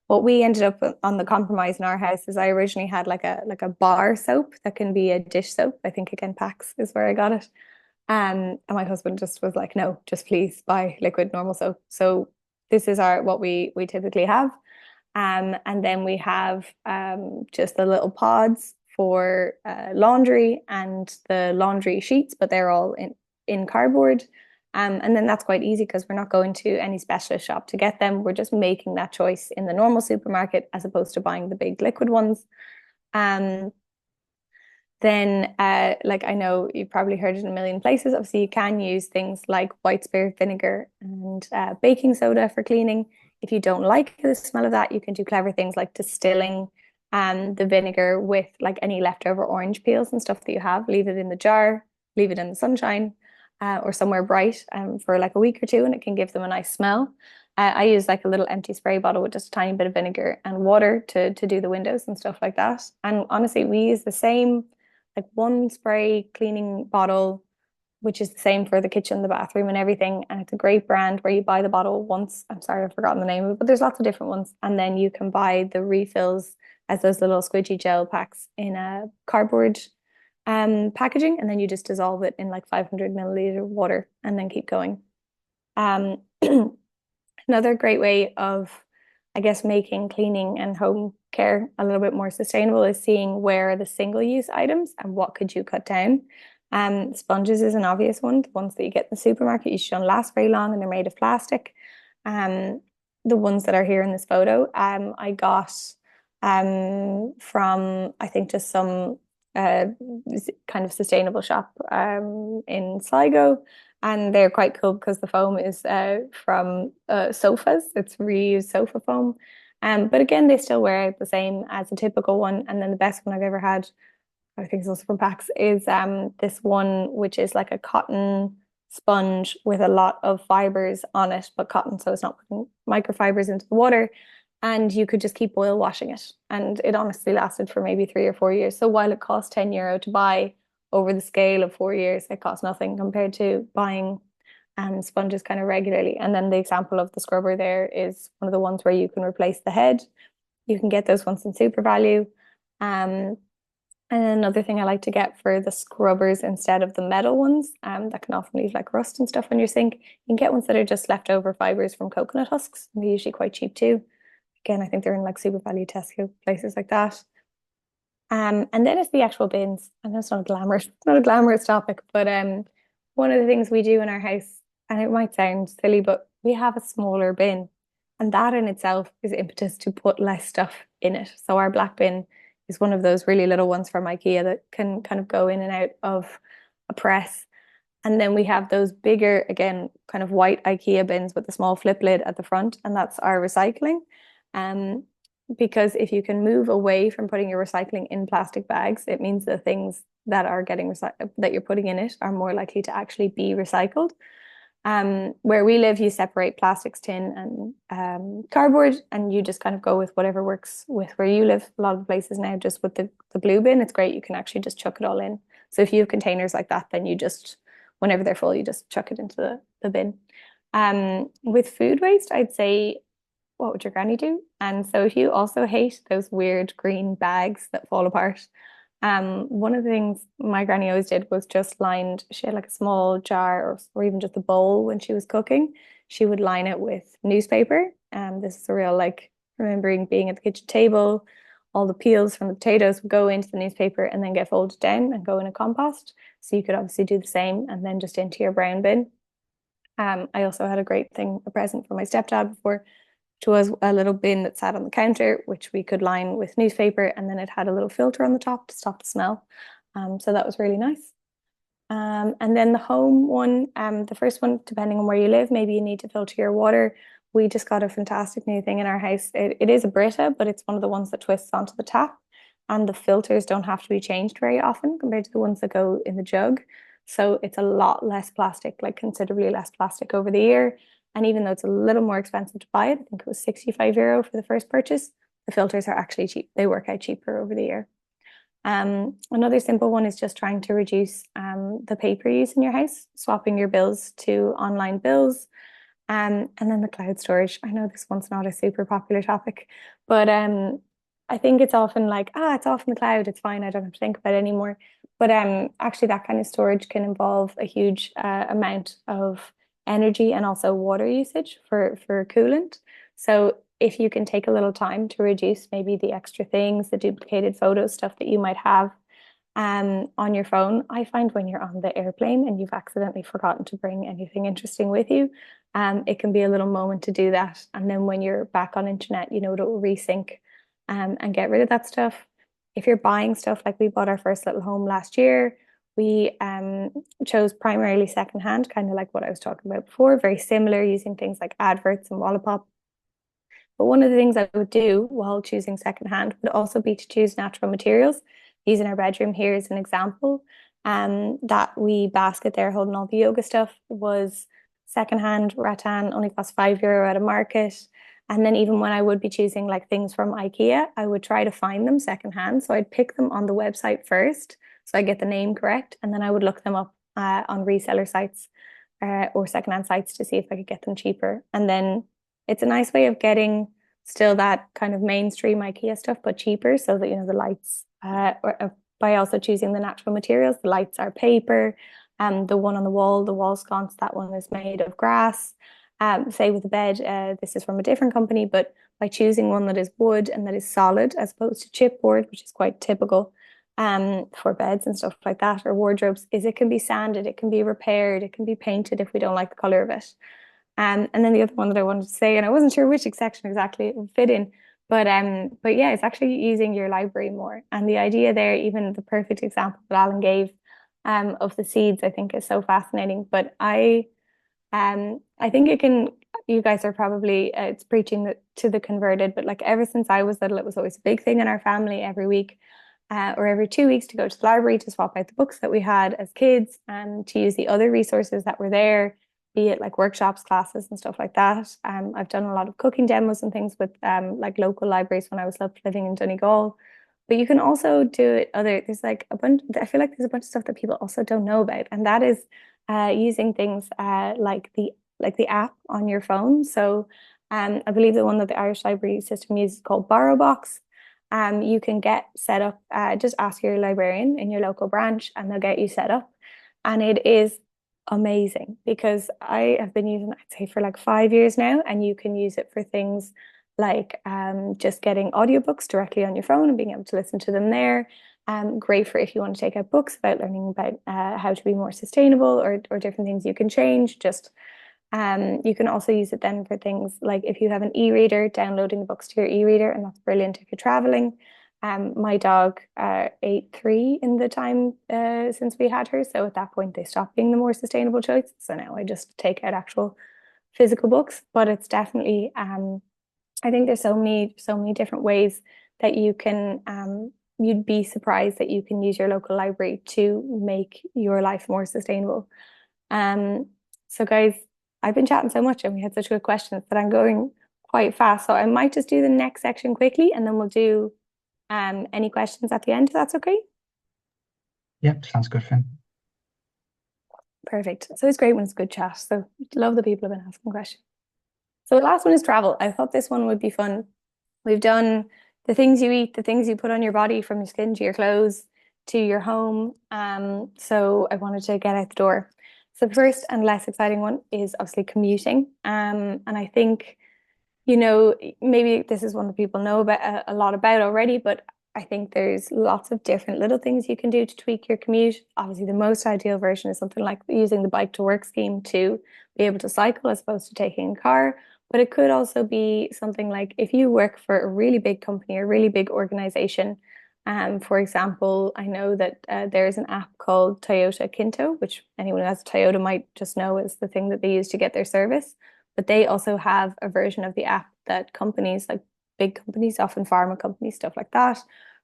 What we ended up on the compromise in our house is I originally had like a bar soap that can be a dish soap. I think again Pax is where I got it. And my husband just was like, no, just please buy liquid normal soap. So this is our what we typically have. And then we have just the little pods for laundry and the laundry sheets, but they're all in cardboard. And then that's quite easy because we're not going to any specialist shop to get them. We're just making that choice in the normal supermarket as opposed to buying the big liquid ones. Um, then, like I know you've probably heard it in a million places. Obviously, you can use things like white spirit vinegar and baking soda for cleaning. If you don't like the smell of that, you can do clever things like distilling the vinegar with like any leftover orange peels and stuff that you have. Leave it in the jar, leave it in the sunshine or somewhere bright for like a week or two, and it can give them a nice smell. I use like a little empty spray bottle with just a tiny bit of vinegar and water to do the windows and stuff like that. And honestly, we use the same like one spray cleaning bottle, which is the same for the kitchen, the bathroom, and everything. And it's a great brand where you buy the bottle once. I'm sorry, I've forgotten the name of it, but there's lots of different ones. And then you can buy the refills as those little squidgy gel packs in a cardboard packaging. And then you just dissolve it in like 500 milliliter water and then keep going. Um, Another great way of, I guess, making cleaning and home care a little bit more sustainable is seeing where are the single-use items and what could you cut down. Sponges is an obvious one. The ones that you get in the supermarket usually don't last very long and they're made of plastic. Um, the ones that are here in this photo, I got from I think just some kind of sustainable shop in Sligo. And they're quite cool because the foam is from sofas. It's reused sofa foam. But again, they still wear out the same as a typical one. And then the best one I've ever had, I think it's also from Pax, is this one which is like a cotton sponge with a lot of fibers on it, but cotton, so it's not putting microfibers into the water. And you could just keep oil washing it. And it honestly lasted for maybe 3 or 4 years. So while it cost €10 to buy, over the scale of 4 years, it costs nothing compared to buying sponges kind of regularly. And then the example of the scrubber there is one of the ones where you can replace the head. You can get those ones in super value. Um, and another thing I like to get for the scrubbers instead of the metal ones, that can often leave like rust and stuff on your sink, you can get ones that are just leftover fibers from coconut husks. And they're usually quite cheap too. Again, I think they're in like super value Tesco, places like that. And then it's the actual bins. I know it's not a glamorous topic, but one of the things we do in our house, and it might sound silly, but we have a smaller bin. And that in itself is impetus to put less stuff in it. So our black bin is one of those really little ones from IKEA that can kind of go in and out of a press. And then we have those bigger, again, kind of white IKEA bins with the small flip lid at the front, and that's our recycling. Um, because if you can move away from putting your recycling in plastic bags, it means the things that are getting recycled that you're putting in it are more likely to actually be recycled. Where we live, you separate plastics, tin, and cardboard, and you just kind of go with whatever works with where you live. A lot of places now, just with the blue bin, it's great. You can actually just chuck it all in. So if you have containers like that, then you just, whenever they're full, you just chuck it into the bin. With food waste, I'd say, what would your granny do? And so if you also hate those weird green bags that fall apart, one of the things my granny always did was just lined, she had like a small jar or even just a bowl when she was cooking. She would line it with newspaper. This is a real like remembering being at the kitchen table. All the peels from the potatoes would go into the newspaper and then get folded down and go in a compost. So you could obviously do the same and then just into your brown bin. I also had a great thing, a present from my stepdad before, which was a little bin that sat on the counter, which we could line with newspaper, and then it had a little filter on the top to stop the smell. So that was really nice. And then the home one, the first one, depending on where you live, maybe you need to filter your water. We just got a fantastic new thing in our house. It is a Brita, but it's one of the ones that twists onto the tap, and the filters don't have to be changed very often compared to the ones that go in the jug. So it's a lot less plastic, like considerably less plastic over the year. And even though it's a little more expensive to buy it, I think it was €65 for the first purchase, the filters are actually cheap. They work out cheaper over the year. Another simple one is just trying to reduce the paper use in your house, swapping your bills to online bills. And then the cloud storage. I know this one's not a super popular topic, but I think it's often like, it's off in the cloud, it's fine, I don't have to think about it anymore. But actually, that kind of storage can involve a huge amount of energy and also water usage for coolant. So if you can take a little time to reduce maybe the extra things, the duplicated photos, stuff that you might have on your phone, I find when you're on the airplane and you've accidentally forgotten to bring anything interesting with you, it can be a little moment to do that. And then when you're back on internet, you know, it'll resync and get rid of that stuff. If you're buying stuff, like we bought our first little home last year, we chose primarily secondhand, kind of like what I was talking about before, very similar, using things like adverts and Wallapop. But one of the things I would do while choosing secondhand would also be to choose natural materials. Using our bedroom here as an example. That wee basket there holding all the yoga stuff was secondhand rattan, only cost €5 at a market. And then even when I would be choosing like things from IKEA, I would try to find them secondhand. So I'd pick them on the website first, so I get the name correct, and then I would look them up on reseller sites or secondhand sites to see if I could get them cheaper. And then it's a nice way of getting still that kind of mainstream IKEA stuff, but cheaper, so that you know the lights. By also choosing the natural materials, the lights are paper. The one on the wall sconce, that one is made of grass. Say with the bed, this is from a different company, but by choosing one that is wood and that is solid as opposed to chipboard, which is quite typical for beds and stuff like that, or wardrobes, is it can be sanded, it can be repaired, it can be painted if we don't like the color of it. And then the other one that I wanted to say, and I wasn't sure which section exactly it would fit in, but yeah, it's actually using your library more. And the idea there, even the perfect example that Alan gave of the seeds, I think is so fascinating. But I think it can, you guys are probably it's preaching to the converted, but like ever since I was little, it was always a big thing in our family every week. Or every 2 weeks to go to the library to swap out the books that we had as kids and to use the other resources that were there, be it like workshops, classes, and stuff like that. I've done a lot of cooking demos and things with like local libraries when I was living in Donegal. But you can also do it there's like a bunch, I feel like there's a bunch of stuff that people also don't know about. And that is using things like the app on your phone. So I believe the one that the Irish Library System uses is called BorrowBox. You can get set up, just ask your librarian in your local branch and they'll get you set up. And it is amazing because I have been using it, I'd say, for like 5 years now, and you can use it for things like just getting audiobooks directly on your phone and being able to listen to them there. Great for if you want to take out books about learning about how to be more sustainable or different things you can change. Just you can also use it then for things like if you have an e-reader, downloading the books to your e-reader, and that's brilliant if you're traveling. My dog ate three in the time since we had her, so at that point they stopped being the more sustainable choice. So now I just take out actual physical books, but it's definitely I think there's so many different ways that you can, you'd be surprised that you can use your local library to make your life more sustainable. Um, so guys, I've been chatting so much and we had such good questions that I'm going quite fast. So I might just do the next section quickly and then we'll do any questions at the end, if that's okay. Yep, sounds good, Finn. Perfect. So it's great when it's good chat. So love the people who've been asking questions. So the last one is travel. I thought this one would be fun. We've done the things you eat, the things you put on your body, from your skin to your clothes to your home. So I wanted to get out the door. So the first and less exciting one is obviously commuting. And I think, you know, maybe this is one that people know about a lot about already, but I think there's lots of different little things you can do to tweak your commute. Obviously, the most ideal version is something like using the bike to work scheme to be able to cycle as opposed to taking a car. But it could also be something like if you work for a really big company or a really big organization. For example, I know that there is an app called Toyota Kinto, which anyone who has a Toyota might just know is the thing that they use to get their service. But they also have a version of the app that companies like big companies, often pharma companies, stuff like that,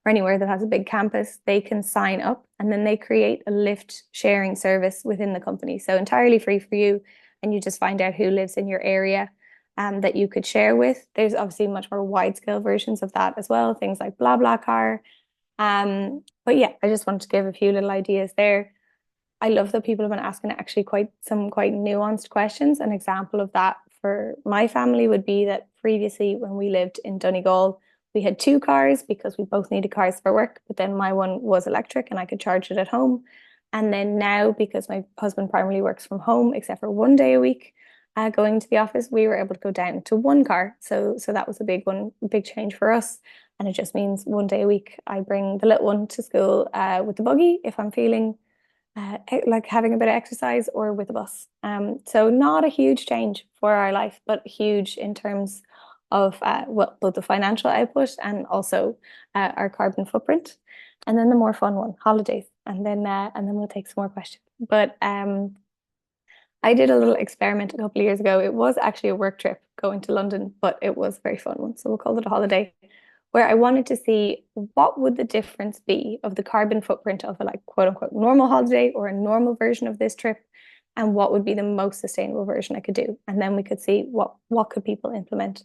or anywhere that has a big campus, they can sign up and then they create a lift sharing service within the company. So entirely free for you. And you just find out who lives in your area that you could share with. There's obviously much more wide scale versions of that as well, things like BlaBlaCar. But yeah, I just wanted to give a few little ideas there. I love that people have been asking actually quite nuanced questions. An example of that for my family would be that previously when we lived in Donegal, we had two cars because we both needed cars for work, but then my one was electric and I could charge it at home. And then now, because my husband primarily works from home, except for one day a week, going to the office, we were able to go down to one car. So that was a big one, big change for us. And it just means one day a week I bring the little one to school with the buggy if I'm feeling like having a bit of exercise or with a bus. So not a huge change for our life, but huge in terms of well, both the financial output and also our carbon footprint. And then the more fun one, holidays, and then we'll take some more questions. But I did a little experiment a couple of years ago. It was actually a work trip going to London, but it was a very fun one. So we'll call it a holiday where I wanted to see what would the difference be of the carbon footprint of a like quote unquote normal holiday or a normal version of this trip, and what would be the most sustainable version I could do. And then we could see what could people implement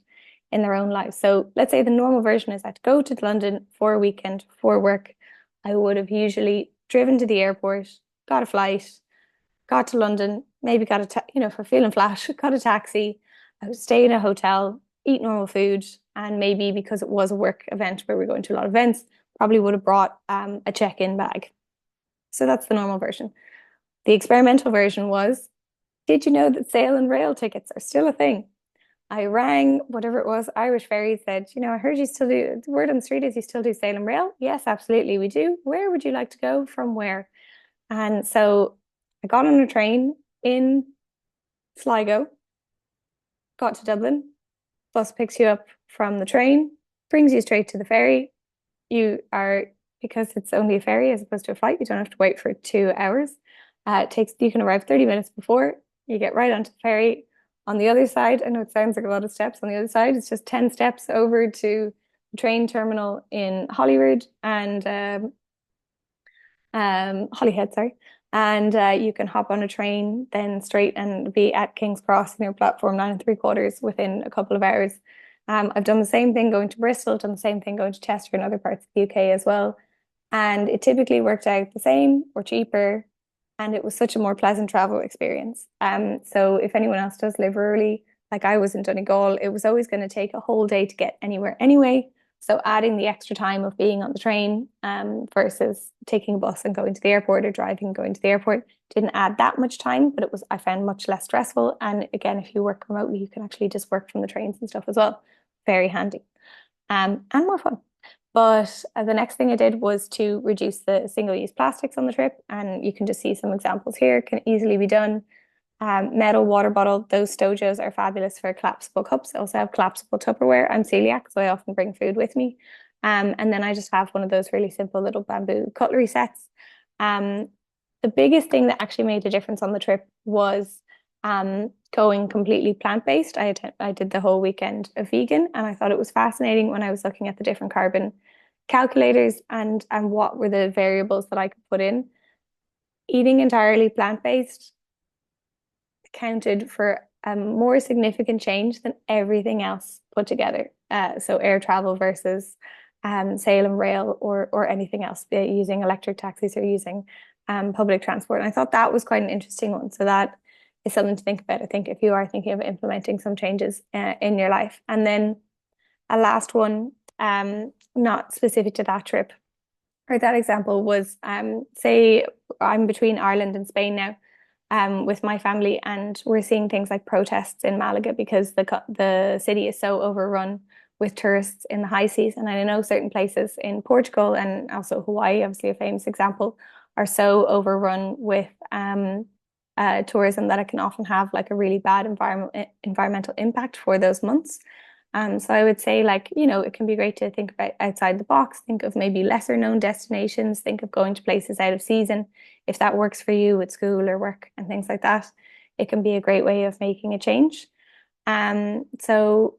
in their own lives. So let's say the normal version is I'd go to London for a weekend for work. I would have usually driven to the airport, got a flight, got to London, maybe got for feeling flat, got a taxi. I would stay in a hotel, eat normal food, and maybe because it was a work event where we're going to a lot of events, probably would have brought a check-in bag. So that's the normal version. The experimental version was, did you know that sail and rail tickets are still a thing? I rang whatever it was, Irish Ferry, said, I heard you still do, the word on the street is you still do sail and rail. Yes, absolutely, we do. Where would you like to go? From where? And so I got on a train in Sligo, got to Dublin, bus picks you up from the train, brings you straight to the ferry. You are, because it's only a ferry as opposed to a flight, you don't have to wait for 2 hours. You can arrive 30 minutes before, you get right onto the ferry. On the other side, I know it sounds like a lot of steps. On the other side, it's just 10 steps over to the train terminal in Holyrood and Holyhead, sorry. And you can hop on a train then straight and be at King's Cross near platform 9 3/4 within a couple of hours. I've done the same thing going to Bristol, done the same thing going to Chester and other parts of the UK as well. And it typically worked out the same or cheaper. And it was such a more pleasant travel experience. So if anyone else does live early, like I was in Donegal, it was always going to take a whole day to get anywhere anyway. So adding the extra time of being on the train versus taking a bus and going to the airport or driving and going to the airport didn't add that much time, but I found much less stressful. And again, if you work remotely, you can actually just work from the trains and stuff as well. Very handy and more fun. But the next thing I did was to reduce the single-use plastics on the trip. And you can just see some examples here, can easily be done. Metal water bottle, those stojos are fabulous for collapsible cups. I also have collapsible Tupperware. I'm celiac, so I often bring food with me. And then I just have one of those really simple little bamboo cutlery sets. The biggest thing that actually made a difference on the trip was going completely plant-based. I did the whole weekend of vegan, and I thought it was fascinating when I was looking at the different carbon calculators and what were the variables that I could put in. Eating entirely plant-based accounted for a more significant change than everything else put together. So air travel versus sail and rail or anything else, be it using electric taxis or using public transport. And I thought that was quite an interesting one. So that is something to think about, I think, if you are thinking of implementing some changes in your life. And then a last one, not specific to that trip or that example, was say I'm between Ireland and Spain now with my family, and we're seeing things like protests in Malaga because the city is so overrun with tourists in the high season. And I know certain places in Portugal and also Hawaii, obviously a famous example, are so overrun with tourism that it can often have like a really bad environmental impact for those months. So I would say, like, it can be great to think about outside the box, think of maybe lesser known destinations, think of going to places out of season. If that works for you with school or work and things like that, it can be a great way of making a change. So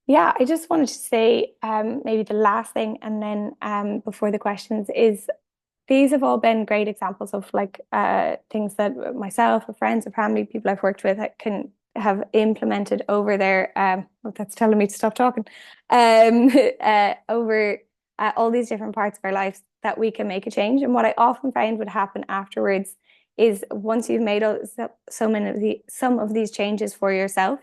yeah, I just wanted to say maybe the last thing, and then before the questions, is these have all been great examples of like things that myself or friends or family, people I've worked with can have implemented over there. Well, that's telling me to stop talking. Over all these different parts of our lives that we can make a change. And what I often find would happen afterwards is once you've made some of these changes for yourself,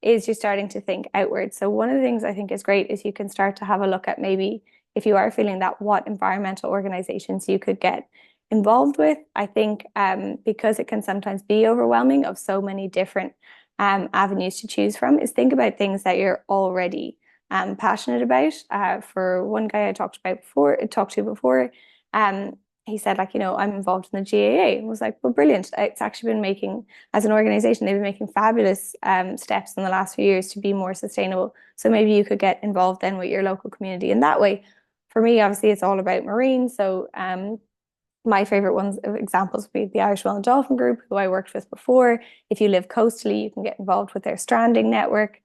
is you're starting to think outward. So one of the things I think is great is you can start to have a look at maybe if you are feeling that, what environmental organizations you could get involved with. I think because it can sometimes be overwhelming of so many different avenues to choose from, is think about things that you're already passionate about. For one guy I talked to before, he said, like, I'm involved in the GAA. And was like, well, brilliant. It's actually been making, as an organization, they've been making fabulous steps in the last few years to be more sustainable. So maybe you could get involved then with your local community in that way. For me, obviously, it's all about marine. So my favorite ones examples would be the Irish Whale and Dolphin Group, who I worked with before. If you live coastally, you can get involved with their stranding network.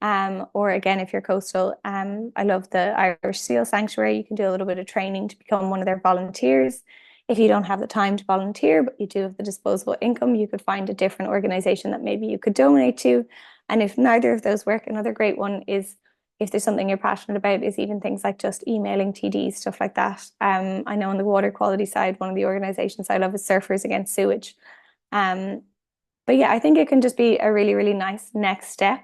Or again, if you're coastal, I love the Irish Seal Sanctuary. You can do a little bit of training to become one of their volunteers. If you don't have the time to volunteer, but you do have the disposable income, you could find a different organization that maybe you could donate to. And if neither of those work, another great one is, if there's something you're passionate about, is even things like just emailing TDs, stuff like that. I know on the water quality side, one of the organizations I love is Surfers Against Sewage. Um, but yeah, I think it can just be a really, really nice next step.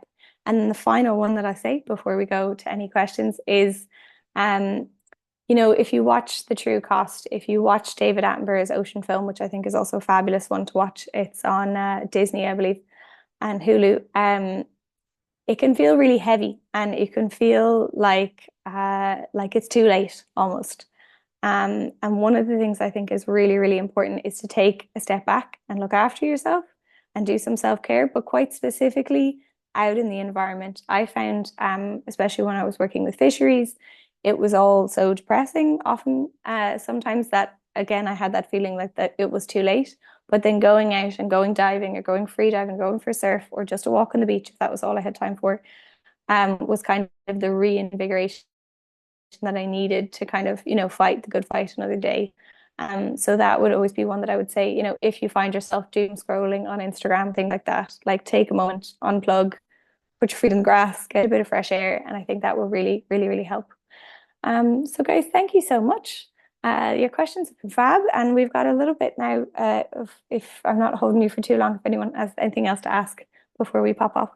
And then the final one that I say before we go to any questions is, if you watch The True Cost, if you watch David Attenborough's Ocean film, which I think is also a fabulous one to watch, it's on Disney, I believe, and Hulu. It can feel really heavy, and it can feel like it's too late almost. And one of the things I think is really, really important is to take a step back and look after yourself and do some self-care, but quite specifically out in the environment. I found, especially when I was working with fisheries, it was all so depressing often, sometimes that, again, I had that feeling like that it was too late. But then going out and going diving or going free diving, going for a surf or just a walk on the beach, if that was all I had time for, was kind of the reinvigoration that I needed to kind of, fight the good fight another day. So that would always be one that I would say, if you find yourself doom scrolling on Instagram, things like that, like take a moment, unplug, put your feet in the grass, get a bit of fresh air. And I think that will really, really, really help. So guys, thank you so much. Your questions have been fab, and we've got a little bit now if I'm not holding you for too long, if anyone has anything else to ask before we pop off.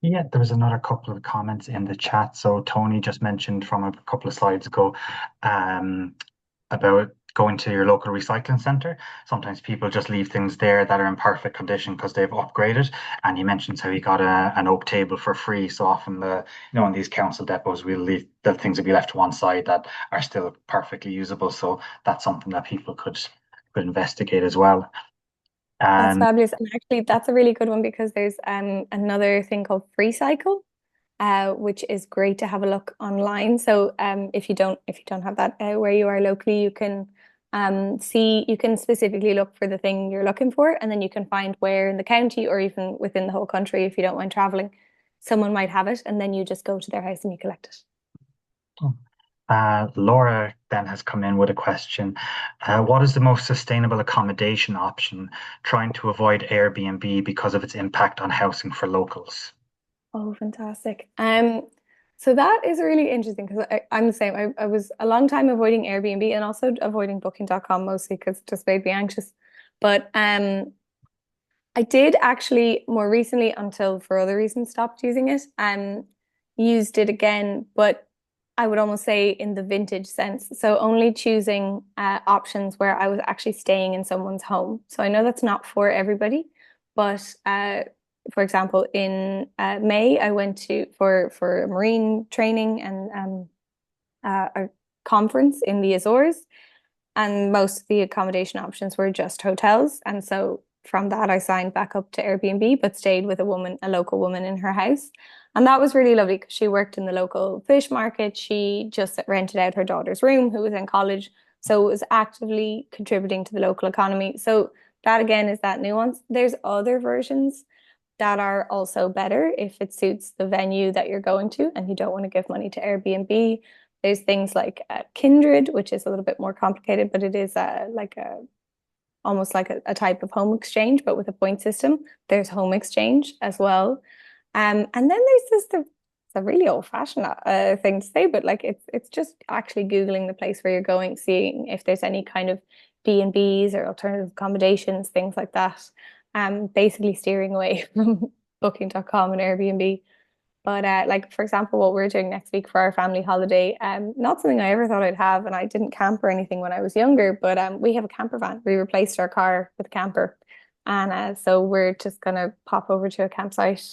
Yeah, there was another couple of comments in the chat. So Tony just mentioned from a couple of slides ago about going to your local recycling centre. Sometimes people just leave things there that are in perfect condition because they've upgraded. And he mentions how he got an oak table for free. So often in these council depots, we'll leave the things will be left to one side that are still perfectly usable. So that's something that people could investigate as well. That's And fabulous. And actually, that's a really good one because there's another thing called Free Cycle, which is great to have a look online. So if you don't have that where you are locally, you can See, you can specifically look for the thing you're looking for, and then you can find where in the county or even within the whole country, if you don't mind traveling, someone might have it, and then you just go to their house and you collect it. Laura then has come in with a question. What is the most sustainable accommodation option, trying to avoid Airbnb because of its impact on housing for locals? Oh, fantastic. So that is really interesting because I'm the same. I was a long time avoiding Airbnb and also avoiding booking.com mostly because it just made me anxious. But I did actually more recently, until for other reasons, stopped using it. Used it again, but I would almost say in the vintage sense. So only choosing options where I was actually staying in someone's home. So I know that's not for everybody, but for example, in May, I went to for a marine training and a conference in the Azores, and most of the accommodation options were just hotels. And so from that, I signed back up to Airbnb, but stayed with a local woman in her house. And that was really lovely because she worked in the local fish market. She just rented out her daughter's room, who was in college. So it was actively contributing to the local economy. So that again is that nuance. There's other versions that are also better if it suits the venue that you're going to and you don't want to give money to Airbnb. There's things like Kindred, which is a little bit more complicated, but it is like a almost like a type of home exchange, but with a point system. There's home exchange as well. And then there's it's a really old-fashioned thing to say, but like it's just actually Googling the place where you're going, seeing if there's any kind of B&Bs or alternative accommodations, things like that. Basically steering away from booking.com and Airbnb. But like for example, what we're doing next week for our family holiday, not something I ever thought I'd have, and I didn't camp or anything when I was younger, but we have a camper van. We replaced our car with a camper. And so we're just gonna pop over to a campsite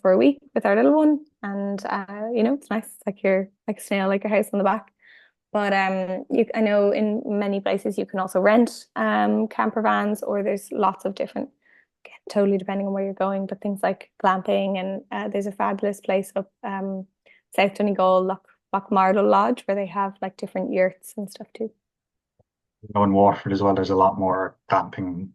for a week with our little one. And it's nice. It's like you're like a snail, like a house on the back. But I know in many places you can also rent camper vans, or there's lots of different, again, totally depending on where you're going, but things like glamping. And there's a fabulous place up South Donegal, Lochmardle Lodge, where they have like different yurts and stuff too. In Waterford as well, there's a lot more camping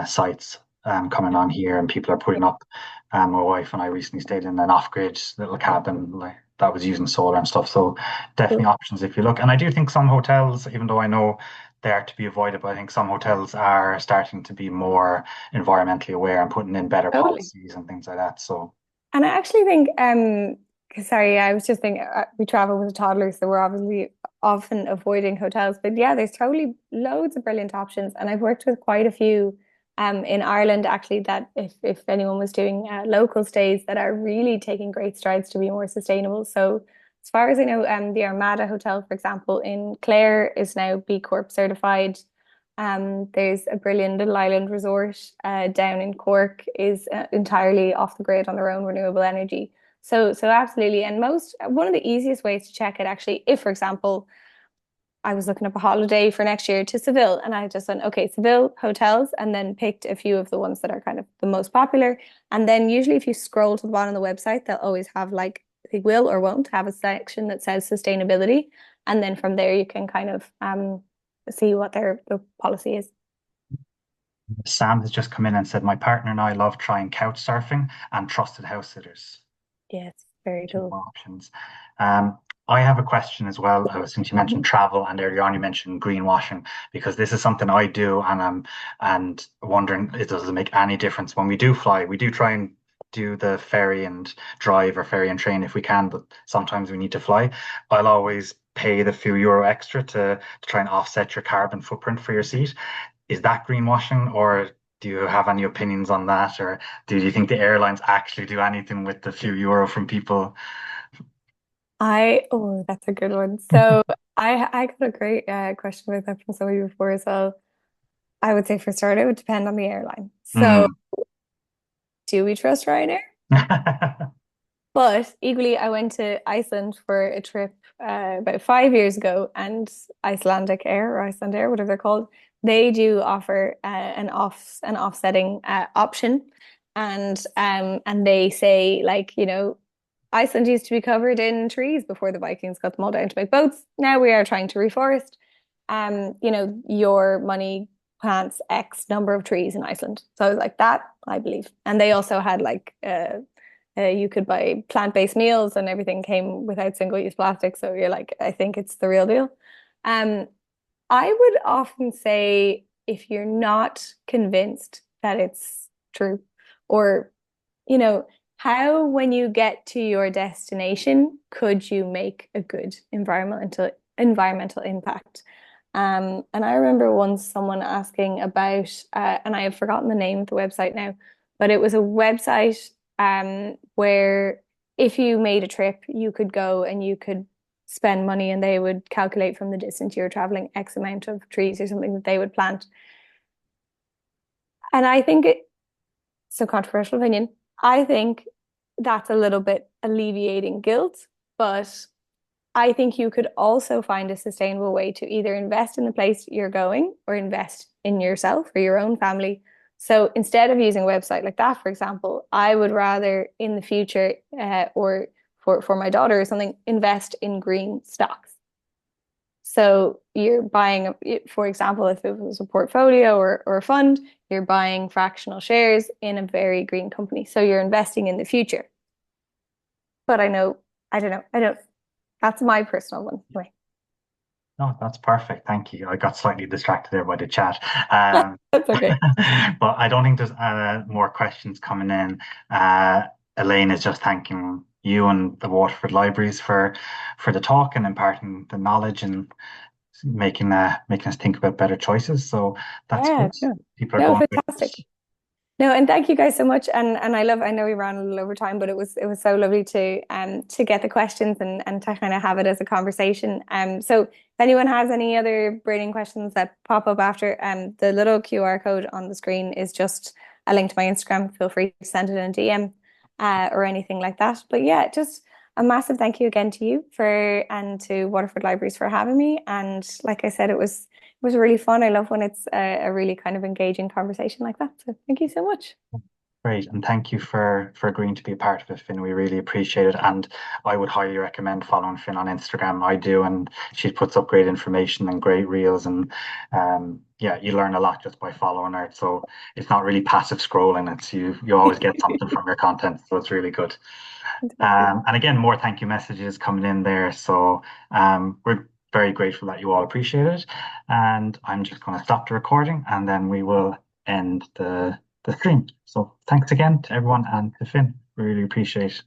sites coming on here, and people are putting up. My wife and I recently stayed in an off-grid little cabin like that was using solar and stuff. So definitely Cool. options if you look. And I do think some hotels, even though I know they are to be avoided, but I think some hotels are starting to be more environmentally aware and putting in better Totally. policies and things like that. So And I actually think, sorry, I was just thinking we travel with toddlers, so we're obviously often avoiding hotels. But yeah, there's totally loads of brilliant options, and I've worked with quite a few, in Ireland actually. That if anyone was doing local stays, that are really taking great strides to be more sustainable. So as far as I know, the Armada Hotel, for example, in Clare is now B Corp certified. There's a brilliant little island resort down in Cork is entirely off the grid on their own renewable energy. So absolutely. And one of the easiest ways to check it actually, if for example, I was looking up a holiday for next year to Seville, and I just went, okay, Seville hotels, and then picked a few of the ones that are kind of the most popular. And then usually if you scroll to the bottom of the website, they'll always have like, they will or won't have a section that says sustainability. And then from there you can kind of see what the policy is. Sam has just come in and said, my partner and I love trying couch surfing and trusted house sitters. Yes, very Two cool. more options. Um, I have a question as well. Since you mentioned travel and earlier on you mentioned greenwashing, because this is something I do, and I'm and wondering it does it make any difference when we do fly? We do try and do the ferry and drive or ferry and train if we can, but sometimes we need to fly. I'll always pay the few euro extra to try and offset your carbon footprint for your seat. Is that greenwashing, or do you have any opinions on that, or do you think the airlines actually do anything with the few euro from people? Oh, that's a good one. So I got a great question about that from somebody before as well. I would say for start, it would depend on the airline. So Mm. do we trust Ryanair? But equally, I went to Iceland for a trip about 5 years ago, and Icelandic Air or Iceland Air, whatever they're called, they do offer an offsetting option, and they say like Iceland used to be covered in trees before the Vikings cut them all down to make boats. Now we are trying to reforest. your money plants X number of trees in Iceland. So I was like, that I believe. And they also had like you could buy plant-based meals and everything came without single-use plastic. So you're like, I think it's the real deal. Um, I would often say if you're not convinced that it's true, or, you know, how when you get to your destination, could you make a good environmental impact? And I remember once someone asking about, and I have forgotten the name of the website now, but it was a website where if you made a trip, you could go and you could spend money and they would calculate from the distance you're traveling X amount of trees or something that they would plant. And I think it's a controversial opinion. I think that's a little bit alleviating guilt, but I think you could also find a sustainable way to either invest in the place you're going or invest in yourself or your own family. So instead of using a website like that, for example, I would rather in the future or for my daughter or something, invest in green stocks. So you're buying, for example, if it was a portfolio or a fund, you're buying fractional shares in a very green company. So you're investing in the future. But I don't know, I don't, that's my personal one. Anyway, No, that's perfect. Thank you. I got slightly distracted there by the chat. Um, that's okay. but I don't think there's more questions coming in. Elaine is just thanking you and the Waterford Libraries for the talk and imparting the knowledge and making us think about better choices. So that's Yeah, good. no, People are no, going with fantastic. this. No, and thank you guys so much. And I know we ran a little over time, but it was so lovely to get the questions and to kind of have it as a conversation. So if anyone has any other burning questions that pop up after, the little QR code on the screen is just a link to my Instagram. Feel free to send it in a DM or anything like that. But yeah, just a massive thank you again to you for and to Waterford Libraries for having me. And like I said, it was really fun. I love when it's a really kind of engaging conversation like that. So thank you so much. Great, and thank you for agreeing to be a part of it, Finn. We really appreciate it, and I would highly recommend following Finn on Instagram. I do, and she puts up great information and great reels, and yeah, you learn a lot just by following her. So it's not really passive scrolling; it's you always get something from your content, so it's really good. Fantastic. And again, more thank you messages coming in there. So we're very grateful that you all appreciate it. And I'm just going to stop the recording and then we will end the stream. So thanks again to everyone and to Finn. We really appreciate